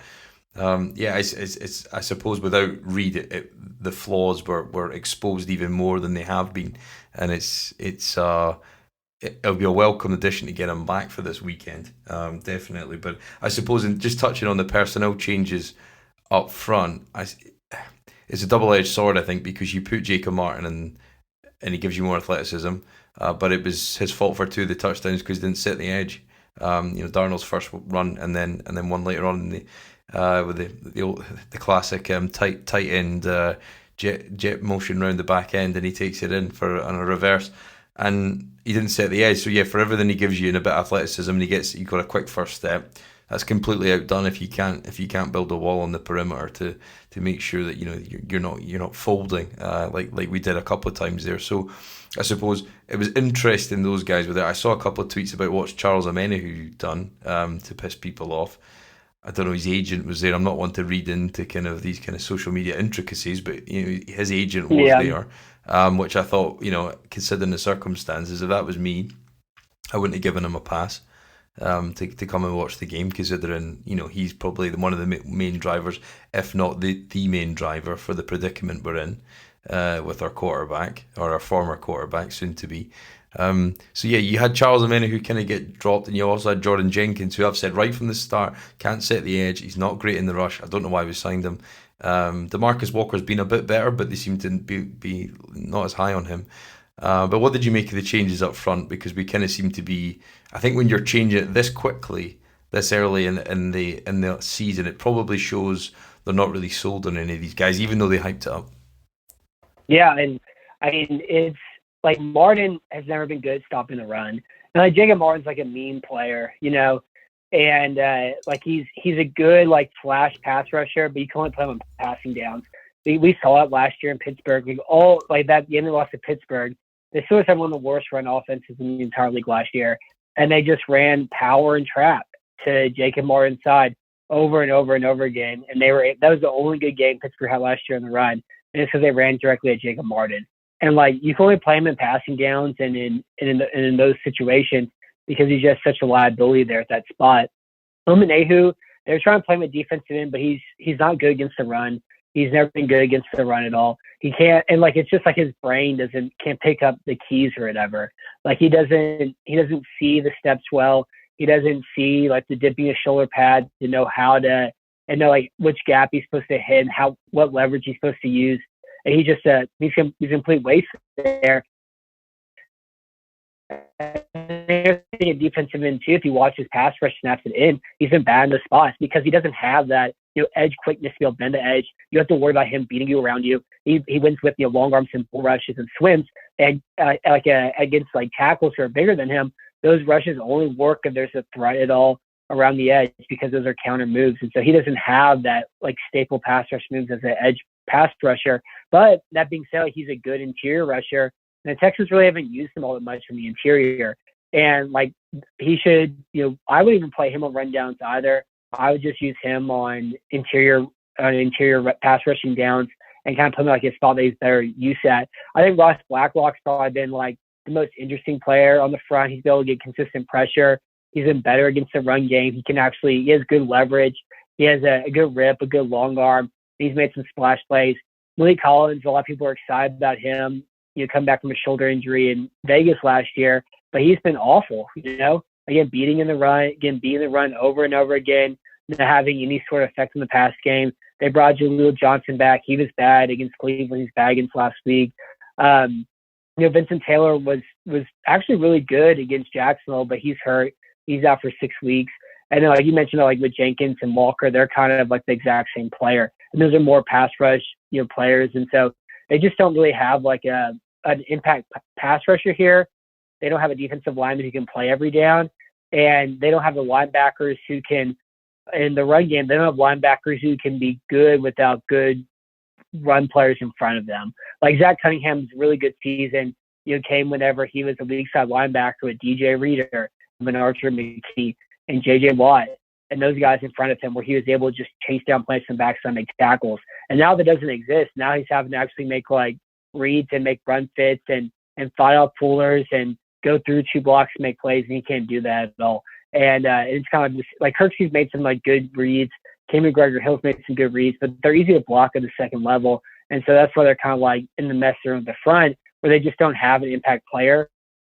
Speaker 3: it's I suppose without Reed, the flaws were exposed even more than they have been, and it'll be a welcome addition to get him back for this weekend, definitely. But I suppose in just touching on the personnel changes up front, it's a double-edged sword, I think, because you put Jacob Martin in, and he gives you more athleticism. But it was his fault for two of the touchdowns because he didn't set the edge. Darnold's first run and then one later on with the classic tight end jet motion round the back end, and he takes it in on a reverse, and he didn't set the edge. So yeah, for everything he gives you in a bit of athleticism, and you got a quick first step. That's completely outdone if you can't build a wall on the perimeter to make sure that you're not folding like we did a couple of times there. So I suppose it was interesting those guys were there. I saw a couple of tweets about what Charles Omenihu done to piss people off. I don't know, his agent was there. I'm not one to read into kind of these kind of social media intricacies, but his agent was there, which I thought, considering the circumstances, if that was me, I wouldn't have given him a pass. To come and watch the game, considering he's probably one of the main drivers, if not the main driver for the predicament we're in with our quarterback, or our former quarterback, soon to be. So yeah, you had Charles Omenihu who kind of get dropped, and you also had Jordan Jenkins, who I've said right from the start can't set the edge. He's not great in the rush. I don't know why we signed him. DeMarcus Walker's been a bit better, but they seem to be not as high on him. But what did you make of the changes up front? Because we kind of seem to be, I think when you're changing it this quickly, this early in the season, it probably shows they're not really sold on any of these guys, even though they hyped it up. Yeah,
Speaker 4: and I mean, it's like Martin has never been good at stopping the run. And like Jacob Martin's like a mean player, and like he's a good like flash pass rusher, but you can only play him on passing downs. We saw it last year in Pittsburgh. The game they lost to Pittsburgh, they still had one of the worst run offenses in the entire league last year. And they just ran power and trap to Jacob Martin's side over and over and over again. And that was the only good game Pittsburgh had last year on the run. And it's because they ran directly at Jacob Martin. And like you can only play him in passing downs and in those situations because he's just such a liability there at that spot. Omenihu, they're trying to play him at defensive end, but he's not good against the run. He's never been good against the run at all. He can't, and like it's just like his brain can't pick up the keys or whatever. Like he doesn't see the steps well. He doesn't see like the dipping his shoulder pad to know how to and know like which gap he's supposed to hit and what leverage he's supposed to use. And he's a complete waste there. A defensive end too. If you watch his pass rush snaps it in, he's been bad in the spots because he doesn't have that edge quickness to be able to bend the edge. You have to worry about him beating you around you. He wins with long arms and bull rushes and swims, and against like tackles who are bigger than him. Those rushes only work if there's a threat at all around the edge because those are counter moves, and so he doesn't have that like staple pass rush moves as an edge pass rusher. But that being said, he's a good interior rusher. And the Texans really haven't used him all that much from the interior. And like he should, I wouldn't even play him on rundowns either. I would just use him on interior pass rushing downs and kind of put him like a spot that he's better use at. I think Ross Blacklock's probably been like the most interesting player on the front. He's been able to get consistent pressure. He's been better against the run game. He has good leverage. He has a good rip, a good long arm. He's made some splash plays. Malik Collins, a lot of people are excited about him. Come back from a shoulder injury in Vegas last year, but he's been awful, again, beating in the run over and over again, not having any sort of effect in the pass game. They brought Jaleel Johnson back. He was bad against Cleveland. He's bad against last week. Vincent Taylor was actually really good against Jacksonville, but he's hurt. He's out for 6 weeks. And then, like you mentioned, like with Jenkins and Walker, they're kind of like the exact same player. And those are more pass rush, players. And so they just don't really have like an impact pass rusher here. They don't have a defensive lineman who can play every down. And they don't have the linebackers who can, in the run game, they don't have linebackers who can be good without good run players in front of them. Like Zach Cunningham's really good season, came whenever he was a weak side linebacker with DJ Reader, Archer McKee, and JJ Watt, and those guys in front of him, where he was able to just chase down plays from backside and make tackles. And now that doesn't exist. Now he's having to actually make like reads and make run fits and fight off pullers and go through 2 blocks to make plays, and he can't do that at all. And it's kind of like Kirksey's made some like good reads. Cam McGregor Hill's made some good reads, but they're easy to block at the second level. And so that's why they're kind of like in the mess room at the front, where they just don't have an impact player.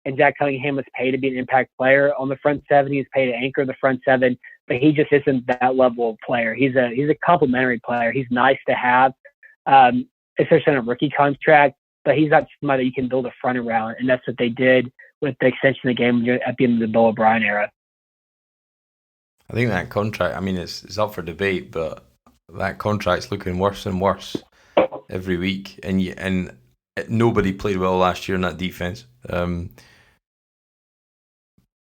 Speaker 4: And Zach Cunningham was paid to be an impact player on the front seven. He's paid to anchor the front seven, but he just isn't that level of player. He's a complimentary player. He's nice to have, especially on a rookie contract, but he's not somebody you can build a front around. And that's what they did with the extension of the game at the end of the Bill O'Brien era.
Speaker 3: I think that contract, I mean, it's up for debate, but that contract's looking worse and worse every week. And nobody played well last year in that defense.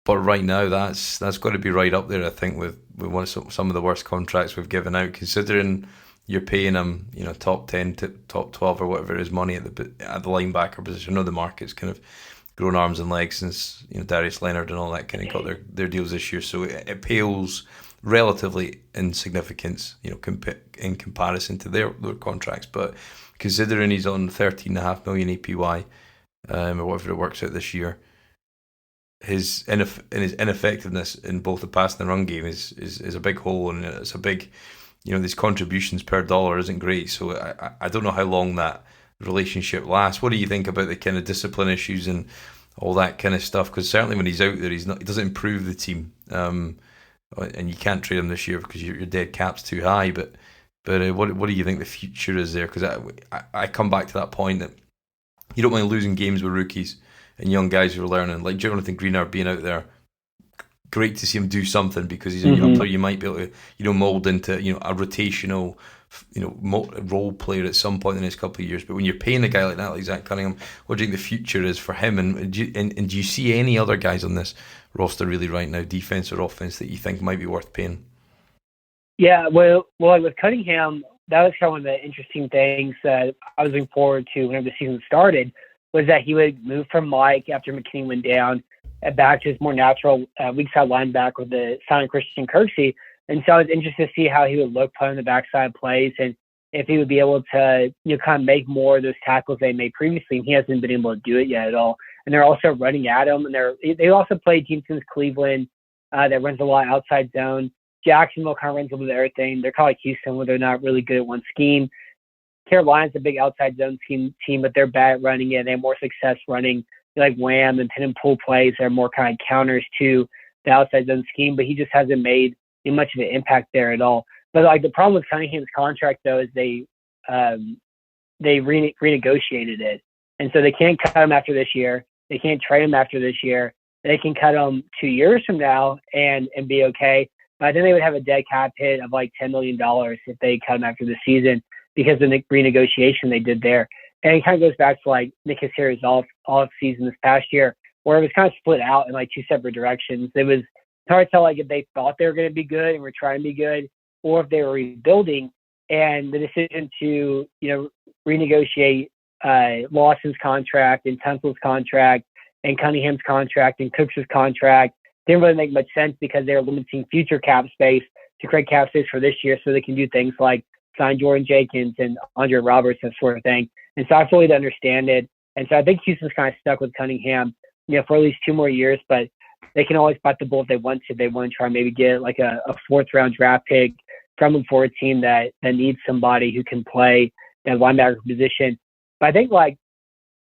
Speaker 3: But right now, that's got to be right up there, I think, with one of some of the worst contracts we've given out, considering you're paying him, top 10 to top 12 or whatever it is money at the linebacker position. I know the market's kind of grown arms and legs since Darius Leonard and all that kind of got their deals this year, so it pales relatively in significance, in comparison to their contracts. But considering he's on 13.5 million APY, or whatever it works out this year, his ineffectiveness in both the pass and the run game is a big hole, and it's a big, these contributions per dollar isn't great. So I don't know how long that relationship lasts. What do you think about the kind of discipline issues and all that kind of stuff? Because certainly when he's out there, he doesn't improve the team, and you can't trade him this year because your dead cap's too high. But what do you think the future is there? Because I come back to that point that you don't mind losing games with rookies and young guys who are learning, like Jonathan Greenard being out there. Great to see him do something, because he's a young player you might be able to mold into a rotational role player at some point in the next couple of years. But when you're paying a guy like that, like Zach Cunningham, what do you think the future is for him? And do you see any other guys on this roster really right now, defense or offense, that you think might be worth paying?
Speaker 4: Yeah, well, with Cunningham, that was kind of one of the interesting things that I was looking forward to whenever the season started, was that he would move from Mike after McKinney went down back to his more natural weak side linebacker with the signing Christian Kirksey. And so I was interested to see how he would look playing the backside plays, and if he would be able to kind of make more of those tackles they made previously. And he hasn't been able to do it yet at all. And they're also running at him. And they also play teams since Cleveland that runs a lot outside zone. Jacksonville kind of runs a little bit of everything. They're kind of like Houston, where they're not really good at one scheme. Carolina's a big outside zone scheme team, but they're bad at running it. They have more success running like wham and pin and pull plays that are more kind of counters to the outside zone scheme. But he just hasn't made much of an impact there at all. But like the problem with Cunningham's contract, though, is they renegotiated it, and so they can't cut him after this year. They can't trade him after this year. They can cut him 2 years from now and be okay. But then they would have a dead cap hit of like $10 million if they cut him after the season, because of the renegotiation they did there. And it kind of goes back to like Nick Caserio's off season this past year, where it was kind of split out in like two separate directions. It was hard to tell like if they thought they were going to be good and were trying to be good, or if they were rebuilding. And the decision to renegotiate Lawson's contract and Tunsil's contract and Cunningham's contract and Cooks' contract didn't really make much sense, because they were limiting future cap space to create cap space for this year so they can do things like sign Jordan Jenkins and Andre Roberts, that sort of thing. And so I fully understand it. And so I think Houston's kind of stuck with Cunningham, for at least 2 more years, but they can always bite the bullet if they want to. They want to try and maybe get like a 4th-round draft pick from them for a team that needs somebody who can play that linebacker position. But I think, like,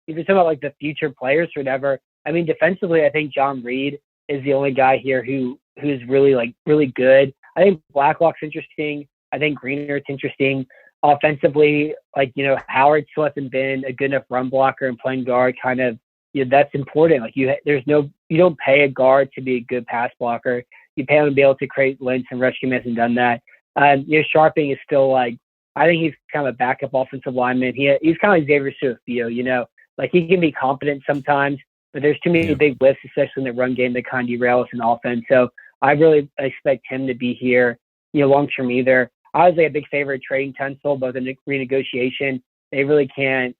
Speaker 4: if you're talking about like the future players or whatever, I mean, defensively, I think John Reed is the only guy here who's really good. I think Blacklock's interesting. I think Greener's interesting. Offensively, like, Howard still hasn't been a good enough run blocker and playing guard. Kind of, that's important. Like, you don't pay a guard to be a good pass blocker. You pay him to be able to create lengths, and Rushkin hasn't done that. Sharping is still, like, I think he's kind of a backup offensive lineman. He's kind of like Xavier Su'a-Filo, like, he can be competent sometimes, but there's too many big lifts, especially in the run game, that kind of derail us in offense. So I really expect him to be here, long term either. I was a big favorite of trading Tunsil, both in renegotiation. They really can't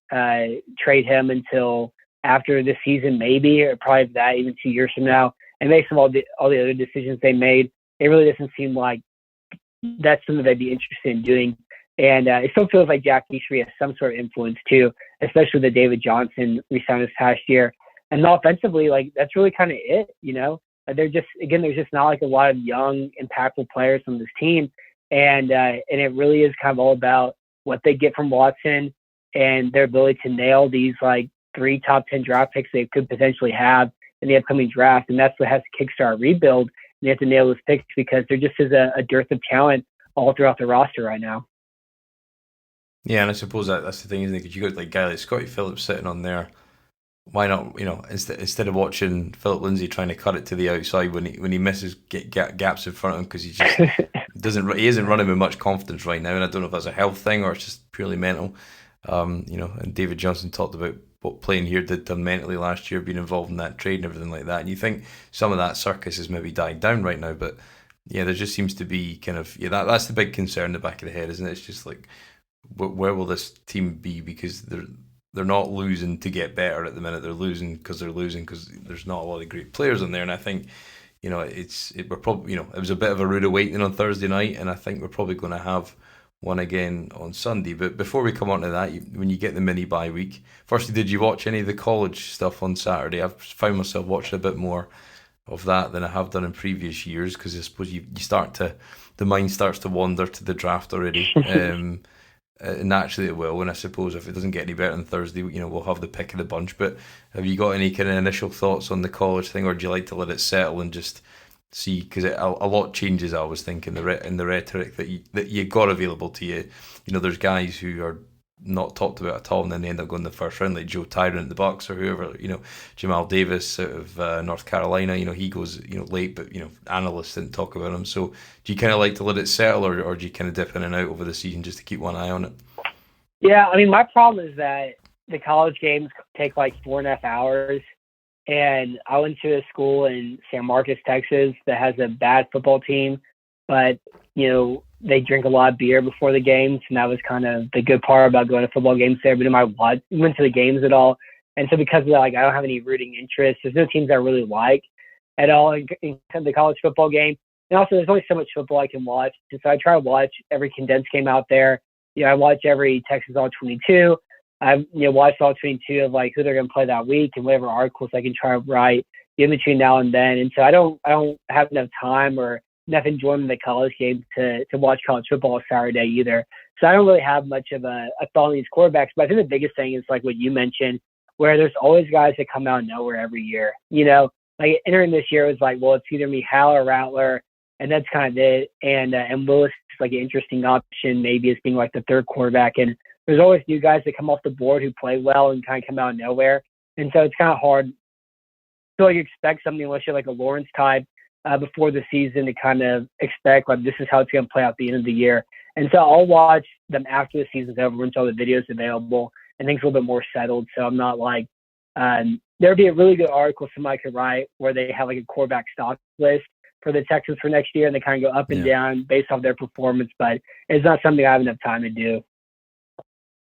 Speaker 4: trade him until after the season, maybe, or probably that even 2 years from now. And based on all the other decisions they made, it really doesn't seem like that's something they'd be interested in doing. And it still feels like Jack Eastery has some sort of influence too, especially with the David Johnson re-signed this past year. And offensively, like, that's really kind of it, there's just not like a lot of young, impactful players on this team. And it really is kind of all about what they get from Watson and their ability to nail these like 3 top 10 draft picks they could potentially have in the upcoming draft. And that's what has to kickstart a rebuild. And they have to nail those picks because there just is a dearth of talent all throughout the roster right now.
Speaker 3: Yeah, and I suppose that's the thing, isn't it? Because you got like a guy like Scottie Phillips sitting on there. Why not? Instead of watching Philip Lindsay trying to cut it to the outside when he misses gaps in front of him, because he just he isn't running with much confidence right now, and I don't know if that's a health thing or it's just purely mental. And David Johnson talked about what playing here done mentally last year, being involved in that trade and everything like that. And you think some of that circus has maybe died down right now, but yeah, there just seems to be kind of that's the big concern in the back of the head, isn't it? It's just like, where will this team be? Because they're not losing to get better at the minute. They're losing because there's not a lot of great players in there. And I think, we're probably, it was a bit of a rude awakening on Thursday night, and I think we're probably going to have one again on Sunday. But before we come on to that, when you get the mini bye week, firstly, did you watch any of the college stuff on Saturday? I've found myself watching a bit more of that than I have done in previous years, because I suppose the mind starts to wander to the draft already. Naturally it will, and I suppose if it doesn't get any better on Thursday, we'll have the pick of the bunch. But have you got any kind of initial thoughts on the college thing, or do you like to let it settle and just see? Because a lot changes, I was thinking, in the rhetoric that you got available to you. There's guys who are not talked about at all, and then they end up going the first round, like Joe Tyrant at the Bucks, or whoever. Jamal Davis out of North Carolina. He goes late, but analysts didn't talk about him. So do you kind of like to let it settle, or do you kind of dip in and out over the season just to keep one eye on it?
Speaker 4: Yeah, I mean, my problem is that the college games take like 4.5 hours, and I went to a school in San Marcos, Texas, that has a bad football team, but they drink a lot of beer before the games, and that was kind of the good part about going to football games there. But I went to the games at all, and so because of that, like, I don't have any rooting interest. There's no teams I really like at all in the college football game, and also there's only so much football I can watch. And so I try to watch every condensed game out there. I watch every Texas All 22. I've watched all 22 of like who they're going to play that week and whatever articles I can try to write in between now and then. And so I don't have enough time or enough enjoyment in the college game to watch college football Saturday either. So I don't really have much of a thought on these quarterbacks. But I think the biggest thing is like what you mentioned, where there's always guys that come out of nowhere every year. Like entering this year was like, well, it's either Mihal or Rattler, and that's kind of it. And Willis is like an interesting option, maybe as being like the third quarterback. And there's always new guys that come off the board who play well and kind of come out of nowhere. And so it's kind of hard. So you expect something unless you're like a Lawrence type before the season to kind of expect like this is how it's going to play out at the end of the year. And so I'll watch them after the season's over once all the videos available and things a little bit more settled. So I'm not like there'd be a really good article somebody could write where they have like a quarterback stock list for the Texans for next year, and they kind of go up and down based off their performance. But it's not something I have enough time to do.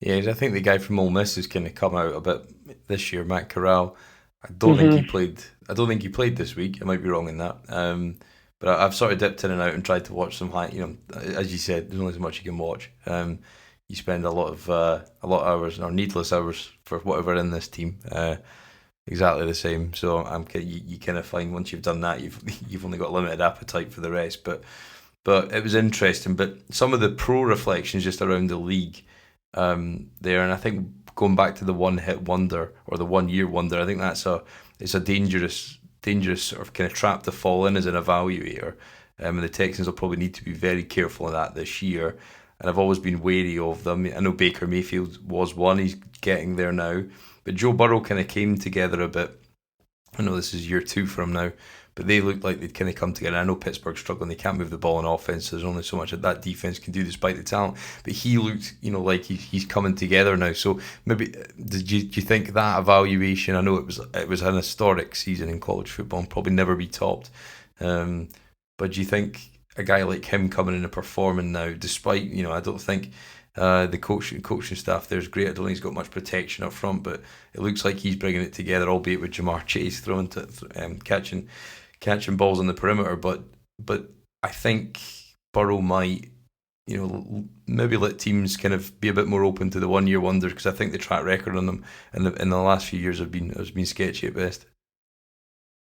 Speaker 3: Yeah, I think the guy from Ole Miss has kind of come out a bit this year, Matt Corral. I don't think he played. I don't think he played this week. I might be wrong in that. But I've sort of dipped in and out and tried to watch some high. As you said, there's only so much you can watch. You spend a lot of hours, or needless hours, for whatever in this team. Exactly the same. So you kind of find once you've done that, you've only got limited appetite for the rest. But it was interesting. But some of the pro reflections just around the league there, and I think going back to the one hit wonder or the 1 year wonder, I think it's a dangerous sort of kind of trap to fall in as an evaluator. And the Texans will probably need to be very careful of that this year. And I've always been wary of them. I know Baker Mayfield was one; he's getting there now. But Joe Burrow kind of came together a bit. I know this is year 2 for him now, but they looked like they'd kind of come together. I know Pittsburgh's struggling; they can't move the ball in offense. So there's only so much that defense can do, despite the talent. But he looked, like he's coming together now. So maybe do you think that evaluation? I know it was an historic season in college football and probably never be topped. But do you think a guy like him coming in and performing now, despite I don't think the coaching staff there's great. I don't think he's got much protection up front, but it looks like he's bringing it together, albeit with Jamar Chase throwing to catching balls on the perimeter. But I think Burrow might maybe let teams kind of be a bit more open to the 1 year wonders, because I think the track record on them in the last few years has been sketchy at best.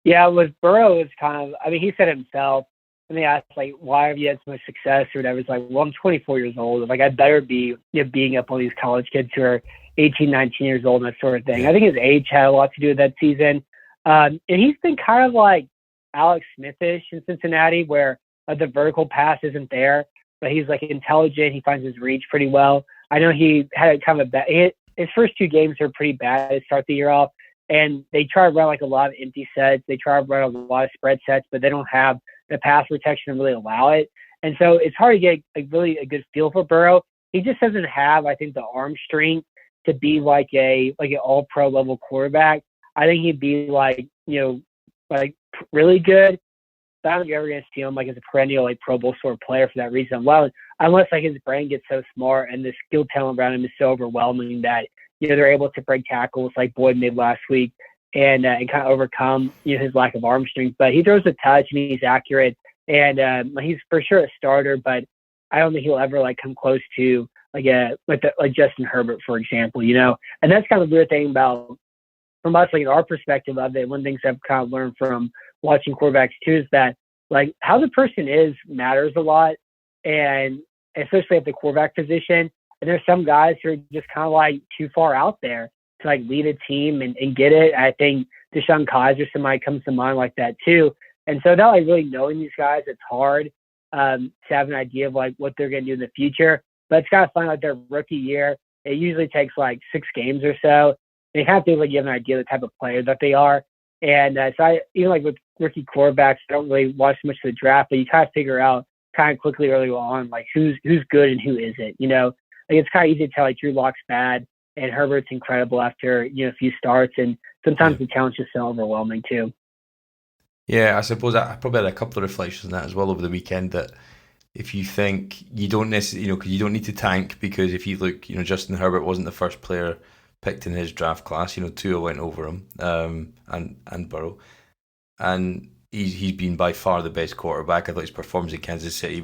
Speaker 4: Yeah, with Burrow, it's kind of, he said himself, and they asked, why have you had so much success or whatever? It's well, I'm 24 years old. I better be beating up on these college kids who are 18, 19 years old and that sort of thing. I think his age had a lot to do with that season. And he's been kind of like Alex Smithish in Cincinnati, where the vertical pass isn't there, but he's intelligent. He finds his reach pretty well. I know he had kind of his first 2 games were pretty bad to start the year off. And they try to run a lot of empty sets. They try to run a lot of spread sets, but they don't have the pass protection to really allow it. And so it's hard to get really a good feel for Burrow. He just doesn't have, I think, the arm strength to be like an all-pro level quarterback. I think he'd be really good. But I don't think you're ever going to see him as a perennial Pro Bowl sort of player for that reason. Well, unless his brain gets so smart and the skill talent around him is so overwhelming that they're able to break tackles like Boyd made last week and kind of overcome his lack of arm strength. But he throws a touch and he's accurate, and he's for sure a starter. But I don't think he'll ever come close to like Justin Herbert, for example. And that's kind of the weird thing about from us, our perspective of it. One of the things I've kind of learned from watching quarterbacks too is that how the person is matters a lot, and especially at the quarterback position. And there's some guys who are just kind of too far out there to lead a team and get it. I think Deshaun Kaiser, somebody comes to mind like that too. And so without really knowing these guys, it's hard to have an idea of what they're going to do in the future. But it's kind of fun, their rookie year. It usually takes 6 games or so. And you have to give an idea of the type of player that they are. And so even with rookie quarterbacks, I don't really watch much of the draft, but you kind of figure out kind of quickly early on who's good and who isn't. It's kind of easy to tell Drew Lock's bad and Herbert's incredible after a few starts, and sometimes the talent's just so overwhelming too.
Speaker 3: Yeah, I suppose I probably had a couple of reflections on that as well over the weekend, that if you think you don't necessarily, because you don't need to tank, because if you look, Justin Herbert wasn't the first player picked in his draft class. Tua went over him, and Burrow, and he's been by far the best quarterback. I thought his performance in Kansas City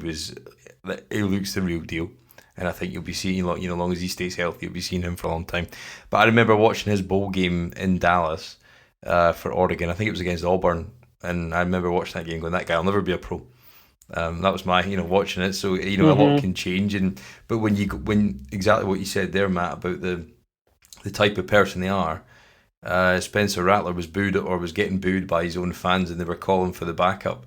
Speaker 3: he looks the real deal. And I think you'll be seeing, as long as he stays healthy, you'll be seeing him for a long time. But I remember watching his bowl game in Dallas for Oregon. I think it was against Auburn. And I remember watching that game going, that guy will never be a pro. That was my, watching it. So, a lot can change. But when exactly what you said there, Matt, about the type of person they are, Spencer Rattler was booed or was getting booed by his own fans, and they were calling for the backup.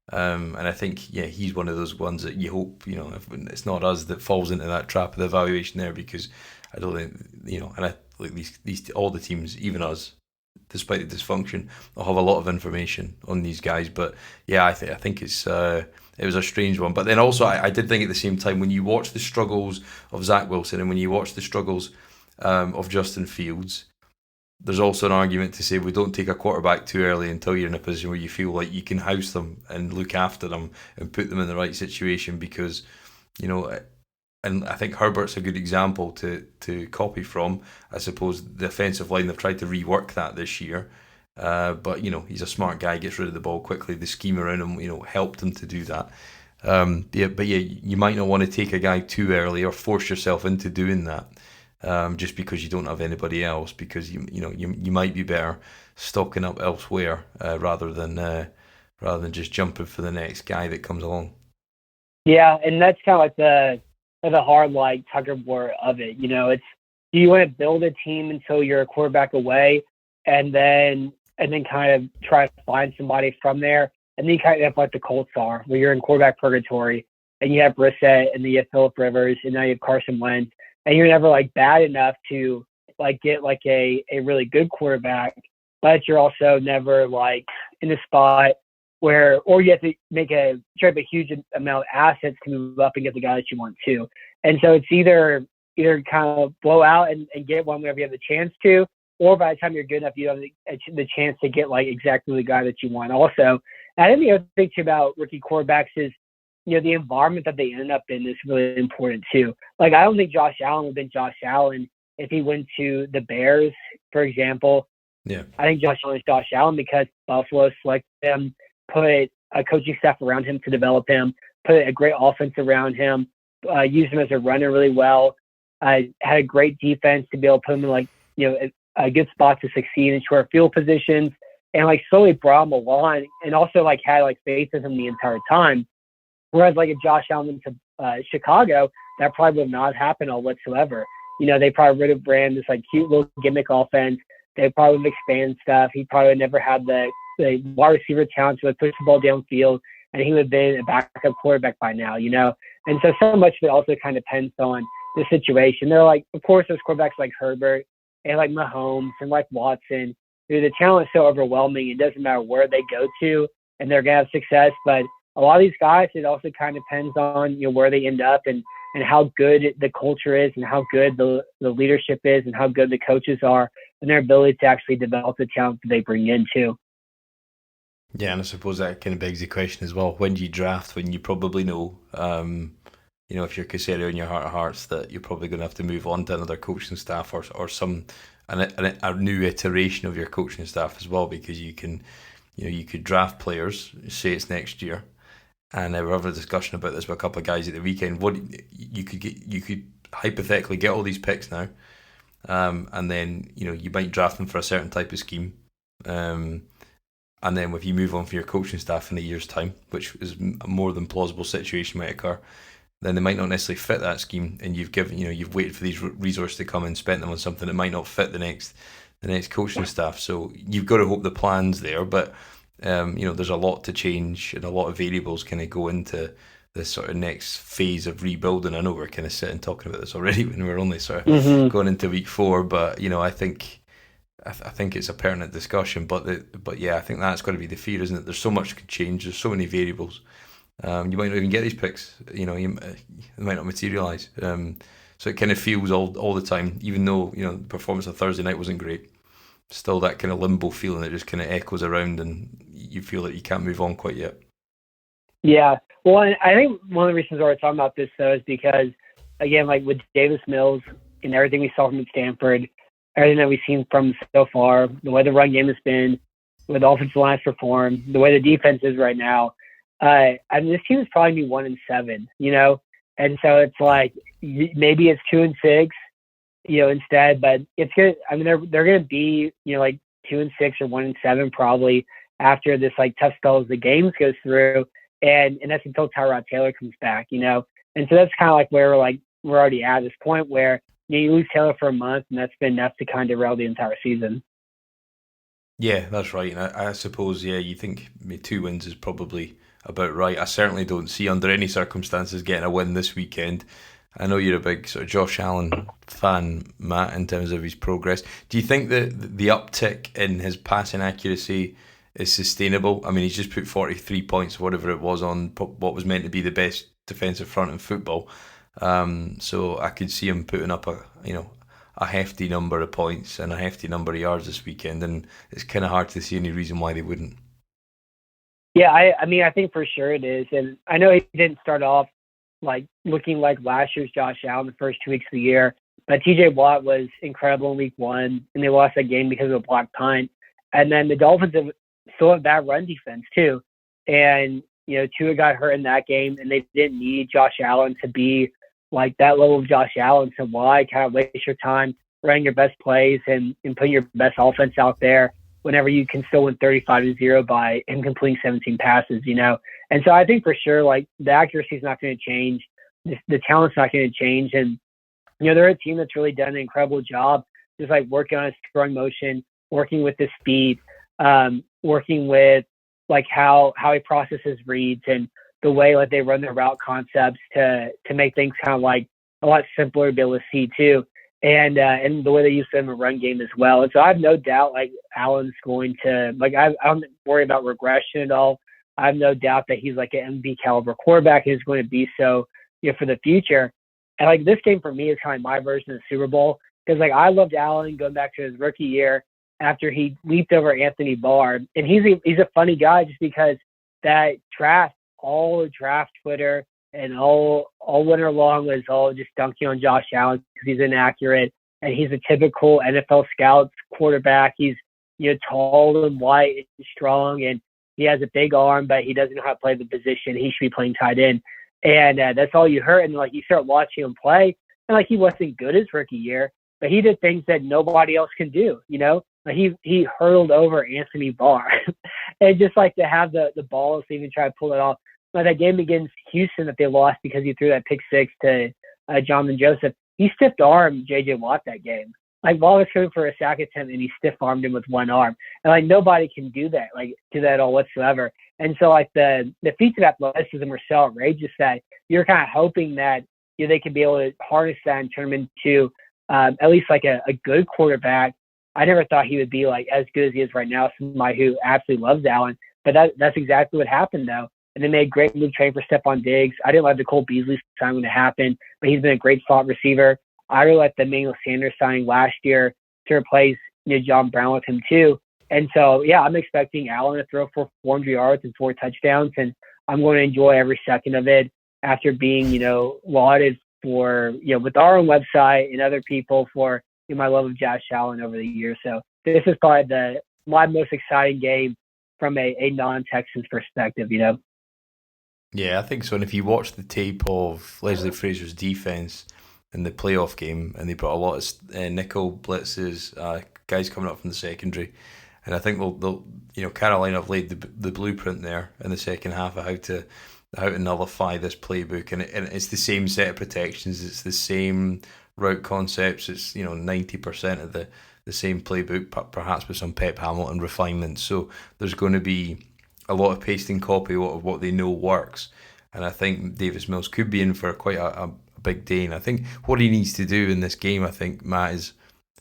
Speaker 3: And I think, he's one of those ones that you hope, if it's not us that falls into that trap of the evaluation there, because I don't think, and I like these all the teams, even us, despite the dysfunction, will have a lot of information on these guys. But I think it was a strange one. But then also, I did think at the same time, when you watch the struggles of Zach Wilson and when you watch the struggles of Justin Fields, there's also an argument to say we don't take a quarterback too early until you're in a position where you feel like you can house them and look after them and put them in the right situation, because, and I think Herbert's a good example to copy from. I suppose the offensive line, they've tried to rework that this year. But he's a smart guy, gets rid of the ball quickly. The scheme around him, helped him to do that. You might not want to take a guy too early or force yourself into doing that, just because you don't have anybody else. Because you might be better stocking up elsewhere rather than just jumping for the next guy that comes along.
Speaker 4: Yeah, and that's kind of like the hard tug of war of it. It's, do you want to build a team until you're a quarterback away, and then kind of try to find somebody from there, and then you kind of have like the Colts are, where you're in quarterback purgatory, and you have Brissett, and then you have Phillip Rivers, and now you have Carson Wentz, and you're never like bad enough to like get like a really good quarterback, but you're also never like in a spot where, or you have to trade a huge amount of assets to move up and get the guy that you want to. And so it's either kind of blow out and get one whenever you have the chance to, or by the time you're good enough, you have the chance to get like exactly the guy that you want. Also, and I think the other thing too about rookie quarterbacks is, the environment that they end up in is really important too. Like, I don't think Josh Allen would have been Josh Allen if he went to the Bears, for example.
Speaker 3: Yeah.
Speaker 4: I think Josh Allen is Josh Allen because Buffalo selected him, put a coaching staff around him to develop him, put a great offense around him, used him as a runner really well, had a great defense to be able to put him in a good spot to succeed in short field positions, and slowly brought him along, and also had faith in him the entire time. Whereas if Josh Allen went to Chicago, that probably would not happen all whatsoever. They probably would have ran this cute little gimmick offense. They probably would have expanded stuff. He probably would never had the wide receiver talent to push the ball downfield, and he would have been a backup quarterback by now, And so much of it also kind of depends on the situation. They're of course, there's quarterbacks like Herbert and Mahomes and Watson, who the talent is so overwhelming, it doesn't matter where they go to, and they're going to have success. But a lot of these guys, it also kind of depends on where they end up and how good the culture is, and how good the leadership is, and how good the coaches are, and their ability to actually develop the talent that they bring in too.
Speaker 3: Yeah, and I suppose that kind of begs the question as well: when do you draft? When you probably know, if you're Casero in your heart of hearts, that you're probably going to have to move on to another coaching staff or a new iteration of your coaching staff as well, because you could draft players, say it's next year, and we're having a discussion about this with a couple of guys at the weekend. What you could hypothetically get all these picks now, and then you might draft them for a certain type of scheme, and then if you move on for your coaching staff in a year's time, which is a more than plausible situation might occur, then they might not necessarily fit that scheme, and you've waited for these resources to come and spent them on something that might not fit the next coaching staff. So you've got to hope the plan's there, but there's a lot to change and a lot of variables kind of go into this sort of next phase of rebuilding. I know we're kind of sitting talking about this already when we're only sort of going into week 4, but I think it's a pertinent discussion. But yeah, I think that's got to be the fear, isn't it? There's so much can change. There's so many variables. You might not even get these picks. They might not materialise. So it kind of feels all the time, even though the performance on Thursday night wasn't great. Still that kind of limbo feeling that just kind of echoes around, and you feel that you can't move on quite yet.
Speaker 4: Yeah. Well, I think one of the reasons why we're talking about this, though, is because, again, with Davis Mills and everything we saw from Stanford, everything that we've seen from so far, the way the run game has been, the way the offensive line has performed, the way the defense is right now, this team is probably 1-7, And so it's maybe it's 2-6, instead, but it's good. I mean, they're going to be, 2-6 or 1-7 probably after this tough spell as the games goes through, and that's until Tyrod Taylor comes back, And so that's kind of where we're already at this point where you lose Taylor for a month, and that's been enough to kind of derail the entire season.
Speaker 3: Yeah, that's right. And I suppose, you think 2 wins is probably about right. I certainly don't see under any circumstances getting a win this weekend. I know you're a big sort of Josh Allen fan, Matt, in terms of his progress. Do you think that the uptick in his passing accuracy is sustainable? I mean, he's just put 43 points, whatever it was, on what was meant to be the best defensive front in football. So I could see him putting up a hefty number of points and a hefty number of yards this weekend, and it's kind of hard to see any reason why they wouldn't.
Speaker 4: Yeah, I think for sure it is. And I know he didn't start off looking like last year's Josh Allen the first 2 weeks of the year, but TJ Watt was incredible in week 1, and they lost that game because of a blocked punt. And then the Dolphins have still have bad run defense too. And, Tua got hurt in that game, and they didn't need Josh Allen to be like that level of Josh Allen. So why kind of waste your time running your best plays and putting your best offense out there whenever you can still win 35-0 by him completing 17 passes, And so I think for sure, like, the accuracy is not going to change. The talent's not going to change. And, they're a team that's really done an incredible job just like working on his throwing motion, working with his speed, working with like how he processes reads and the way like they run their route concepts to make things kind of like a lot simpler to be able to see too. And the way they use them in a run game as well. And so I have no doubt like Allen's going to like I don't worry about regression at all. I have no doubt that he's like an MVP caliber quarterback and is going to be so for the future. And like this game for me is kind of my version of the Super Bowl because like I loved Allen going back to his rookie year after he leaped over Anthony Barr. And he's a funny guy just because that draft, all draft Twitter and all winter long was all just dunking on Josh Allen because he's inaccurate and he's a typical NFL scout quarterback. He's tall and white and strong and he has a big arm, but he doesn't know how to play the position. He should be playing tight end. And that's all you heard. And like you start watching him play, and like he wasn't good his rookie year, but he did things that nobody else can do. Like he hurled over Anthony Barr, and just like to have the balls to even try to pull it off. Like that game against Houston that they lost because he threw that pick six to Jonathan Joseph. He stiff armed J.J. Watt that game. Like Watt was coming for a sack attempt and he stiff armed him with one arm. And like nobody can do that at all whatsoever. And so like the feats of athleticism are so outrageous that you're kind of hoping that they can be able to harness that and turn him into at least like a good quarterback. I never thought he would be like as good as he is right now, somebody who absolutely loves Allen. But that's exactly what happened though. And they made a great move trade for Stephon Diggs. I didn't like the Cole Beasley sign when it happened, but he's been a great slot receiver. I really like the Emmanuel Sanders signing last year to replace John Brown with him too. And so, yeah, I'm expecting Allen to throw for 400 yards and 4 touchdowns, and I'm going to enjoy every second of it after being, lauded for, with our own website and other people for my love of Josh Allen over the years. So this is probably my most exciting game from a non-Texans perspective,
Speaker 3: Yeah, I think so. And if you watch the tape of Leslie Fraser's defense in the playoff game, and they brought a lot of nickel blitzes, guys coming up from the secondary, and I think they'll Carolina have laid the blueprint there in the second half of how to nullify this playbook, and it's the same set of protections, it's the same route concepts, it's 90% of the same playbook, perhaps with some Pep Hamilton refinement. So there's going to be a lot of paste and copy of what they know works, and I think Davis Mills could be in for quite a big day. And I think what he needs to do in this game, I think, Matt, is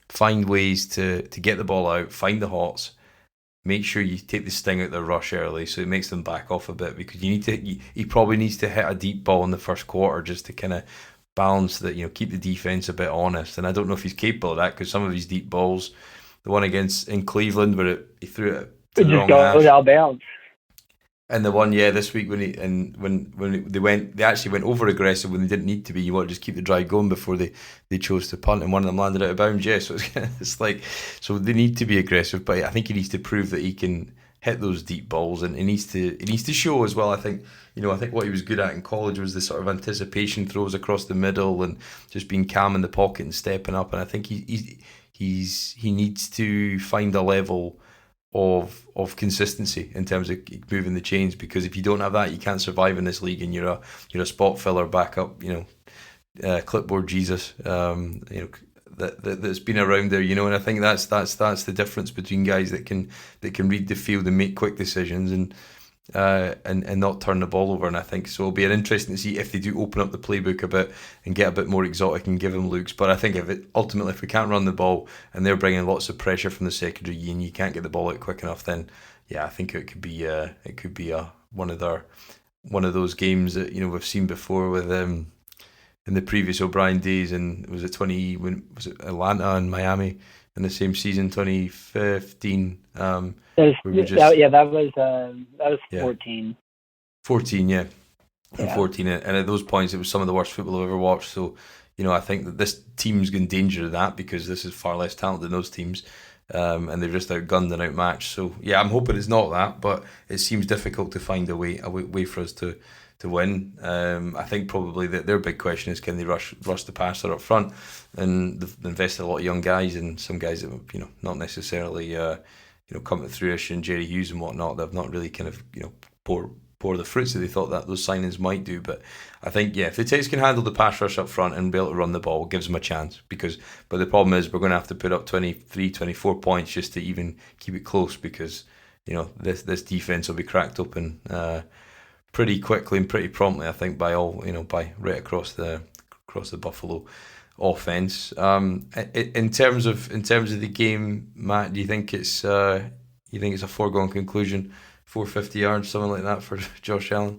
Speaker 3: find ways to get the ball out, find the hots, make sure you take the sting out of the rush early so it makes them back off a bit, because he probably needs to hit a deep ball in the first quarter just to kind of balance that, keep the defense a bit honest. And I don't know if he's capable of that, because some of his deep balls, the one in Cleveland where he threw it to the wrong half,
Speaker 4: goes out of bounds.
Speaker 3: And the one, this week when they actually went over aggressive when they didn't need to be. You want to just keep the drive going before they chose to punt, and one of them landed out of bounds. Yeah, so it's like, so they need to be aggressive, but I think he needs to prove that he can hit those deep balls, and he needs to show as well. I think what he was good at in college was the sort of anticipation throws across the middle and just being calm in the pocket and stepping up. And I think he needs to find a level of consistency in terms of moving the chains, because if you don't have that, you can't survive in this league, and you're a spot filler backup, clipboard Jesus, that's been around there, and I think that's the difference between guys that can read the field and make quick decisions and not turn the ball over. And I think so it'll be interesting to see if they do open up the playbook a bit and get a bit more exotic and give him looks. But I think ultimately if we can't run the ball and they're bringing lots of pressure from the secondary and you can't get the ball out quick enough, then I think it could be one of those games that we've seen before with in the previous O'Brien days. And was it Atlanta and Miami in the same season, 2015?
Speaker 4: That was 14.
Speaker 3: 14, yeah. And 14, and at those points it was some of the worst football I've ever watched. So I think that this team's in danger of that, because this is far less talent than those teams. and they're just outgunned and outmatched. So yeah, I'm hoping it's not that, but it seems difficult to find a way for us to win. I think probably that their big question is, can they rush the passer up front? And they've invested a lot of young guys, and some guys that not necessarily come to fruition, Jerry Hughes and whatnot. They've not really kind of pour the fruits that they thought that those signings might do. But I think, if the Texans can handle the pass rush up front and be able to run the ball, it gives them a chance. But the problem is we're going to have to put up 23, 24 points just to even keep it close, because this defense will be cracked open pretty quickly and pretty promptly. I think by right across the Buffalo offense. In terms of the game, Matt, do you think it's a foregone conclusion? 450 yards, something like that for Josh Allen?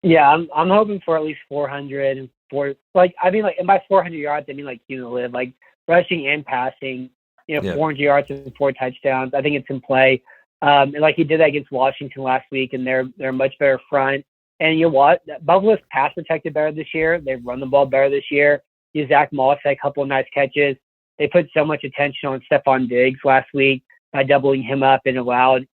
Speaker 4: Yeah, I'm hoping for at least 400 and and by 400 yards I mean like cumulative, like rushing and passing. 400 yards and 4 touchdowns. I think it's in play. And like he did that against Washington last week, and they're a much better front. And you know what? Buffalo's pass protected better this year. They've run the ball better this year. Zach Moss had a couple of nice catches. They put so much attention on Stephon Diggs last week by doubling him up and allowed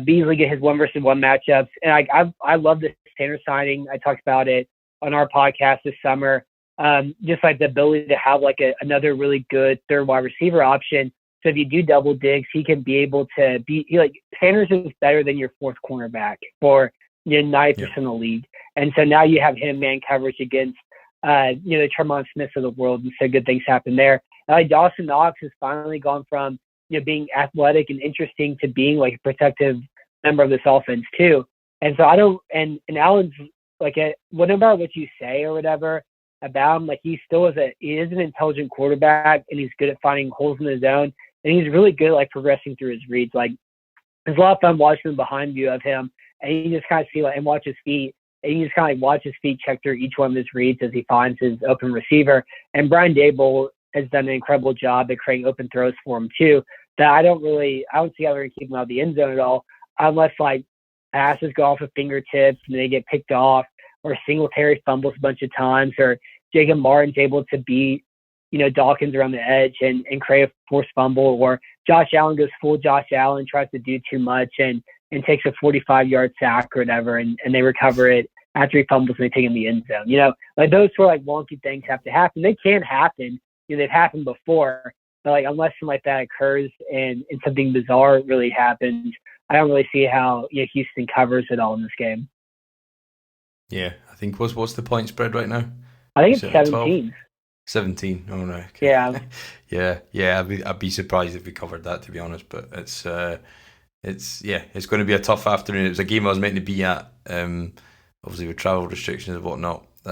Speaker 4: Beasley get his 1-versus-1 matchups. And I love this Tanner signing. I talked about it on our podcast this summer. Just like the ability to have like another really good third wide receiver option. So if you do double Diggs, he can be able to Sanders is better than your fourth cornerback for 90% of the league. And so now you have him man coverage against the Tremont Smiths of the world, and so good things happen there. Dawson Knox has finally gone from being athletic and interesting to being like a protective member of this offense too. And so and Allen's like no matter what you say or whatever about him, like he is an intelligent quarterback, and he's good at finding holes in his zone, and he's really good at like progressing through his reads. Like there's a lot of fun watching the behind view of him, and you just kind of see and watch his feet. And you just kind of watch his feet check through each one of his reads as he finds his open receiver. And Brian Dable has done an incredible job at creating open throws for him too. That I don't see how they're going to keep him out of the end zone at all, unless like passes go off of fingertips and they get picked off, or Singletary fumbles a bunch of times, or Jacob Martin's able to beat Dawkins around the edge and create a forced fumble, or Josh Allen goes full Josh Allen, tries to do too much and takes a 45-yard sack or whatever, and they recover it after he fumbles and they take him in the end zone. Like those sort of like wonky things have to happen. They can happen. They've happened before, but like unless something like that occurs and something bizarre really happens, I don't really see how Houston covers it all in this game.
Speaker 3: Yeah, I think what's the point spread right now?
Speaker 4: I think it's 17.
Speaker 3: 17. Oh no. Okay.
Speaker 4: Yeah.
Speaker 3: yeah. I'd be surprised if we covered that, to be honest. But it's going to be a tough afternoon. It was a game I was meant to be at. Obviously with travel restrictions and whatnot. I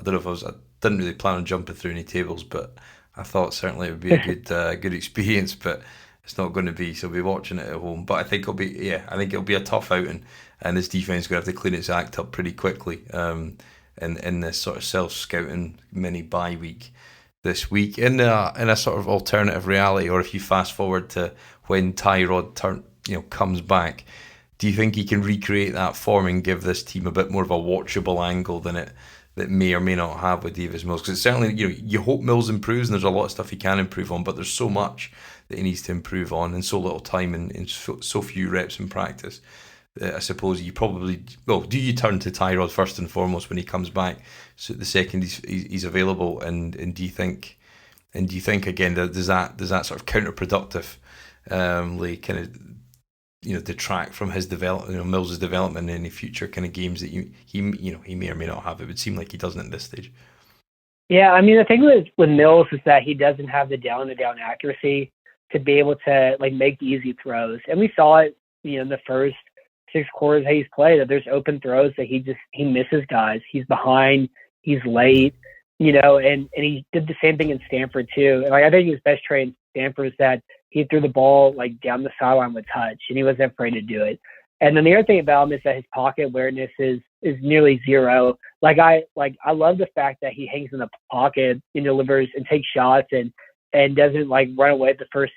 Speaker 3: don't know if I didn't really plan on jumping through any tables, but I thought certainly it would be a good experience. But it's not going to be. So we'll be watching it at home. But I think it'll be a tough outing, and this defense is going to have to clean its act up pretty quickly. In this sort of self-scouting mini bye week this week, in a sort of alternative reality, or if you fast forward to when Tyrod comes back, do you think he can recreate that form and give this team a bit more of a watchable angle than it that may or may not have with Davis Mills? Because certainly you hope Mills improves, and there's a lot of stuff he can improve on, but there's so much that he needs to improve on, and so little time and so few reps in practice. I suppose you probably do you turn to Tyrod first and foremost when he comes back, so the second he's available, and do you think again does that sort of counterproductive kind of detract from his development, Mills's development in any future kind of games that he may or may not have? It would seem like he doesn't at this stage.
Speaker 4: Yeah, I mean the thing with Mills is that he doesn't have the down accuracy to be able to like make easy throws, and we saw it in the first 6 quarters that he's played, that there's open throws that he misses guys. He's behind, he's late, and he did the same thing in Stanford too. And I think his best trait in Stanford is that he threw the ball like down the sideline with touch, and he wasn't afraid to do it. And then the other thing about him is that his pocket awareness is nearly zero. I love the fact that he hangs in the pocket and delivers and takes shots and doesn't like run away at the first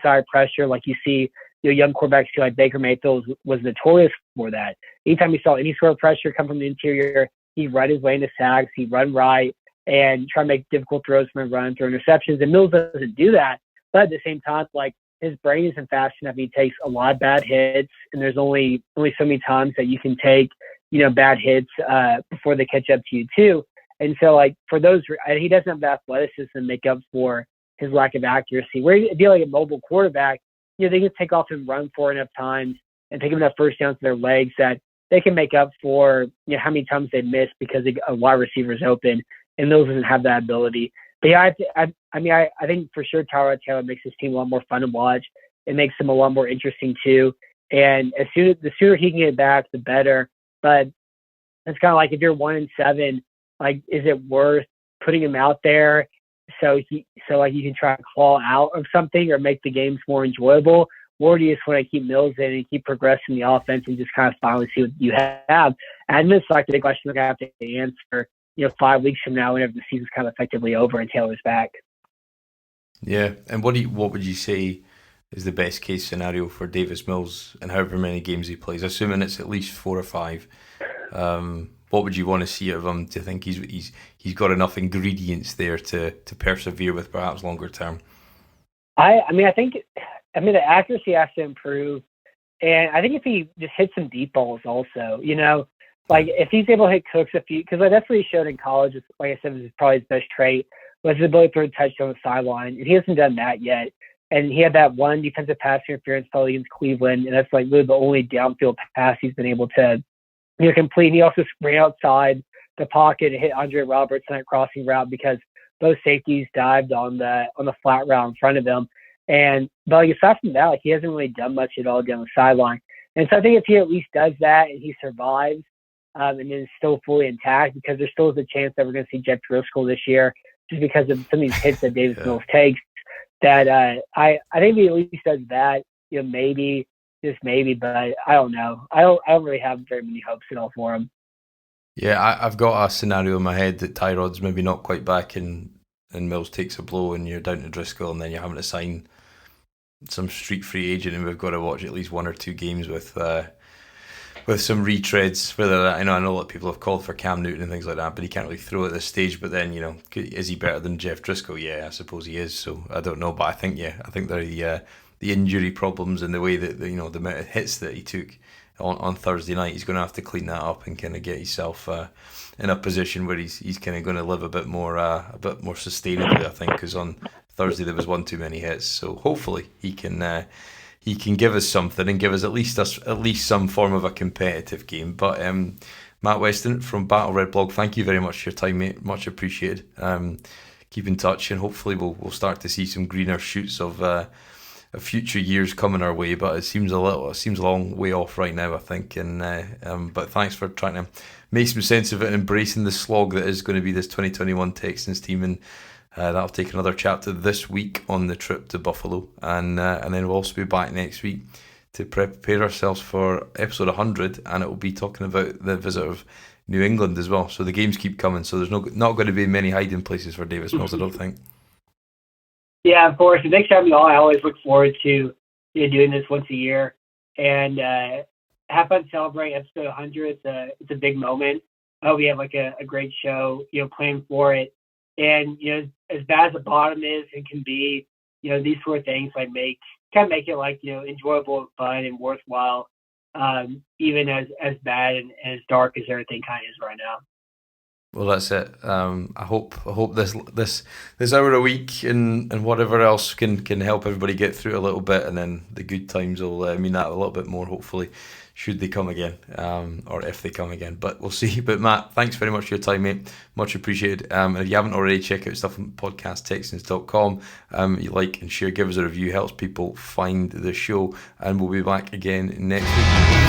Speaker 4: side pressure like you see young quarterbacks too, like Baker Mayfield was notorious for that. Anytime he saw any sort of pressure come from the interior, he'd run his way into sacks, he'd run right and try to make difficult throws from run through interceptions. And Mills doesn't do that. But at the same time, like, his brain isn't fast enough. He takes a lot of bad hits, and there's only so many times that you can take, bad hits before they catch up to you too. And so, like, for those, he doesn't have the athleticism to make up for his lack of accuracy. Where if you're like a mobile quarterback, they can take off and run for enough times and take enough first downs to their legs that they can make up for how many times they miss because a wide receiver is open, and those doesn't have that ability. But yeah, I think for sure Tyrod Taylor makes his team a lot more fun to watch. It makes them a lot more interesting too. And the sooner he can get back, the better. But it's kind of like if you're 1-7, like, is it worth putting him out there so you can try to claw out of something or make the games more enjoyable? Or do you just want to keep Mills in and keep progressing the offense and just kind of finally see what you have? And it's like the big question we're going to have to answer, 5 weeks from now, whenever the season's kind of effectively over and Taylor's back.
Speaker 3: Yeah, and what would you say is the best case scenario for Davis Mills and however many games he plays? Assuming it's at least 4 or 5, what would you want to see out of him? Do you think he's got enough ingredients there to persevere with perhaps longer term?
Speaker 4: I think the accuracy has to improve, and I think if he just hits some deep balls also, like if he's able to hit Cooks because that's what he showed in college. Like I said, was probably his best trait was his ability to throw a touchdown on the sideline, and he hasn't done that yet. And he had that one defensive pass interference probably against Cleveland, and that's like really the only downfield pass he's been able to complete. And he also ran outside the pocket and hit Andre Roberts on that crossing route because both safeties dived on the flat route in front of him. But like, aside from that, like, he hasn't really done much at all down the sideline. And so I think if he at least does that and he survives and is still fully intact, because there still is a chance that we're going to see Jeff Driscoll this year just because of some of these hits that Davis Mills takes, that I think if he at least does that, maybe, just maybe, but I don't know. I don't really have very many hopes at all for him.
Speaker 3: Yeah, I've got a scenario in my head that Tyrod's maybe not quite back and Mills takes a blow and you're down to Driscoll and then you're having to sign some street free agent and we've got to watch at least 1 or 2 games with some retreads. Whether I know a lot of people have called for Cam Newton and things like that, but he can't really throw at this stage. But then, is he better than Jeff Driscoll? Yeah, I suppose he is. So I don't know, but I think the injury problems and the way that the amount of hits that he took on Thursday night, he's going to have to clean that up and kind of get himself in a position where he's kind of going to live a bit more sustainably. I think because on Thursday there was one too many hits. So hopefully he can give us something and give us at least some form of a competitive game. But Matt Weston from Battle Red Blog, thank you very much for your time, mate. Much appreciated. Keep in touch, and hopefully we'll start to see some greener shoots of future years coming our way. But it seems a long way off right now, I think. And but thanks for trying to make some sense of it and embracing the slog that is going to be this 2021 Texans team. And that'll take another chapter this week on the trip to Buffalo, and then we'll also be back next week to prepare ourselves for episode 100, and it will be talking about the visit of New England as well. So the games keep coming, so there's not going to be many hiding places for Davis Mills, I don't think.
Speaker 4: Yeah, of course. And thanks for having me on. I always look forward to doing this once a year, and have fun celebrating episode 100. It's a big moment. I hope we have like a great show, playing for it. And, as bad as the bottom is and can be, these sort of things like make it like, enjoyable and fun and worthwhile, even as bad and as dark as everything kind of is right now.
Speaker 3: Well, that's it. I hope this hour a week and whatever else can help everybody get through a little bit, and then the good times will mean that a little bit more, hopefully, should they come again, or if they come again. But we'll see. But Matt, thanks very much for your time, mate. Much appreciated. And if you haven't already, check out stuff on podcasttexans.com. You like and share, give us a review, helps people find the show, and we'll be back again next week.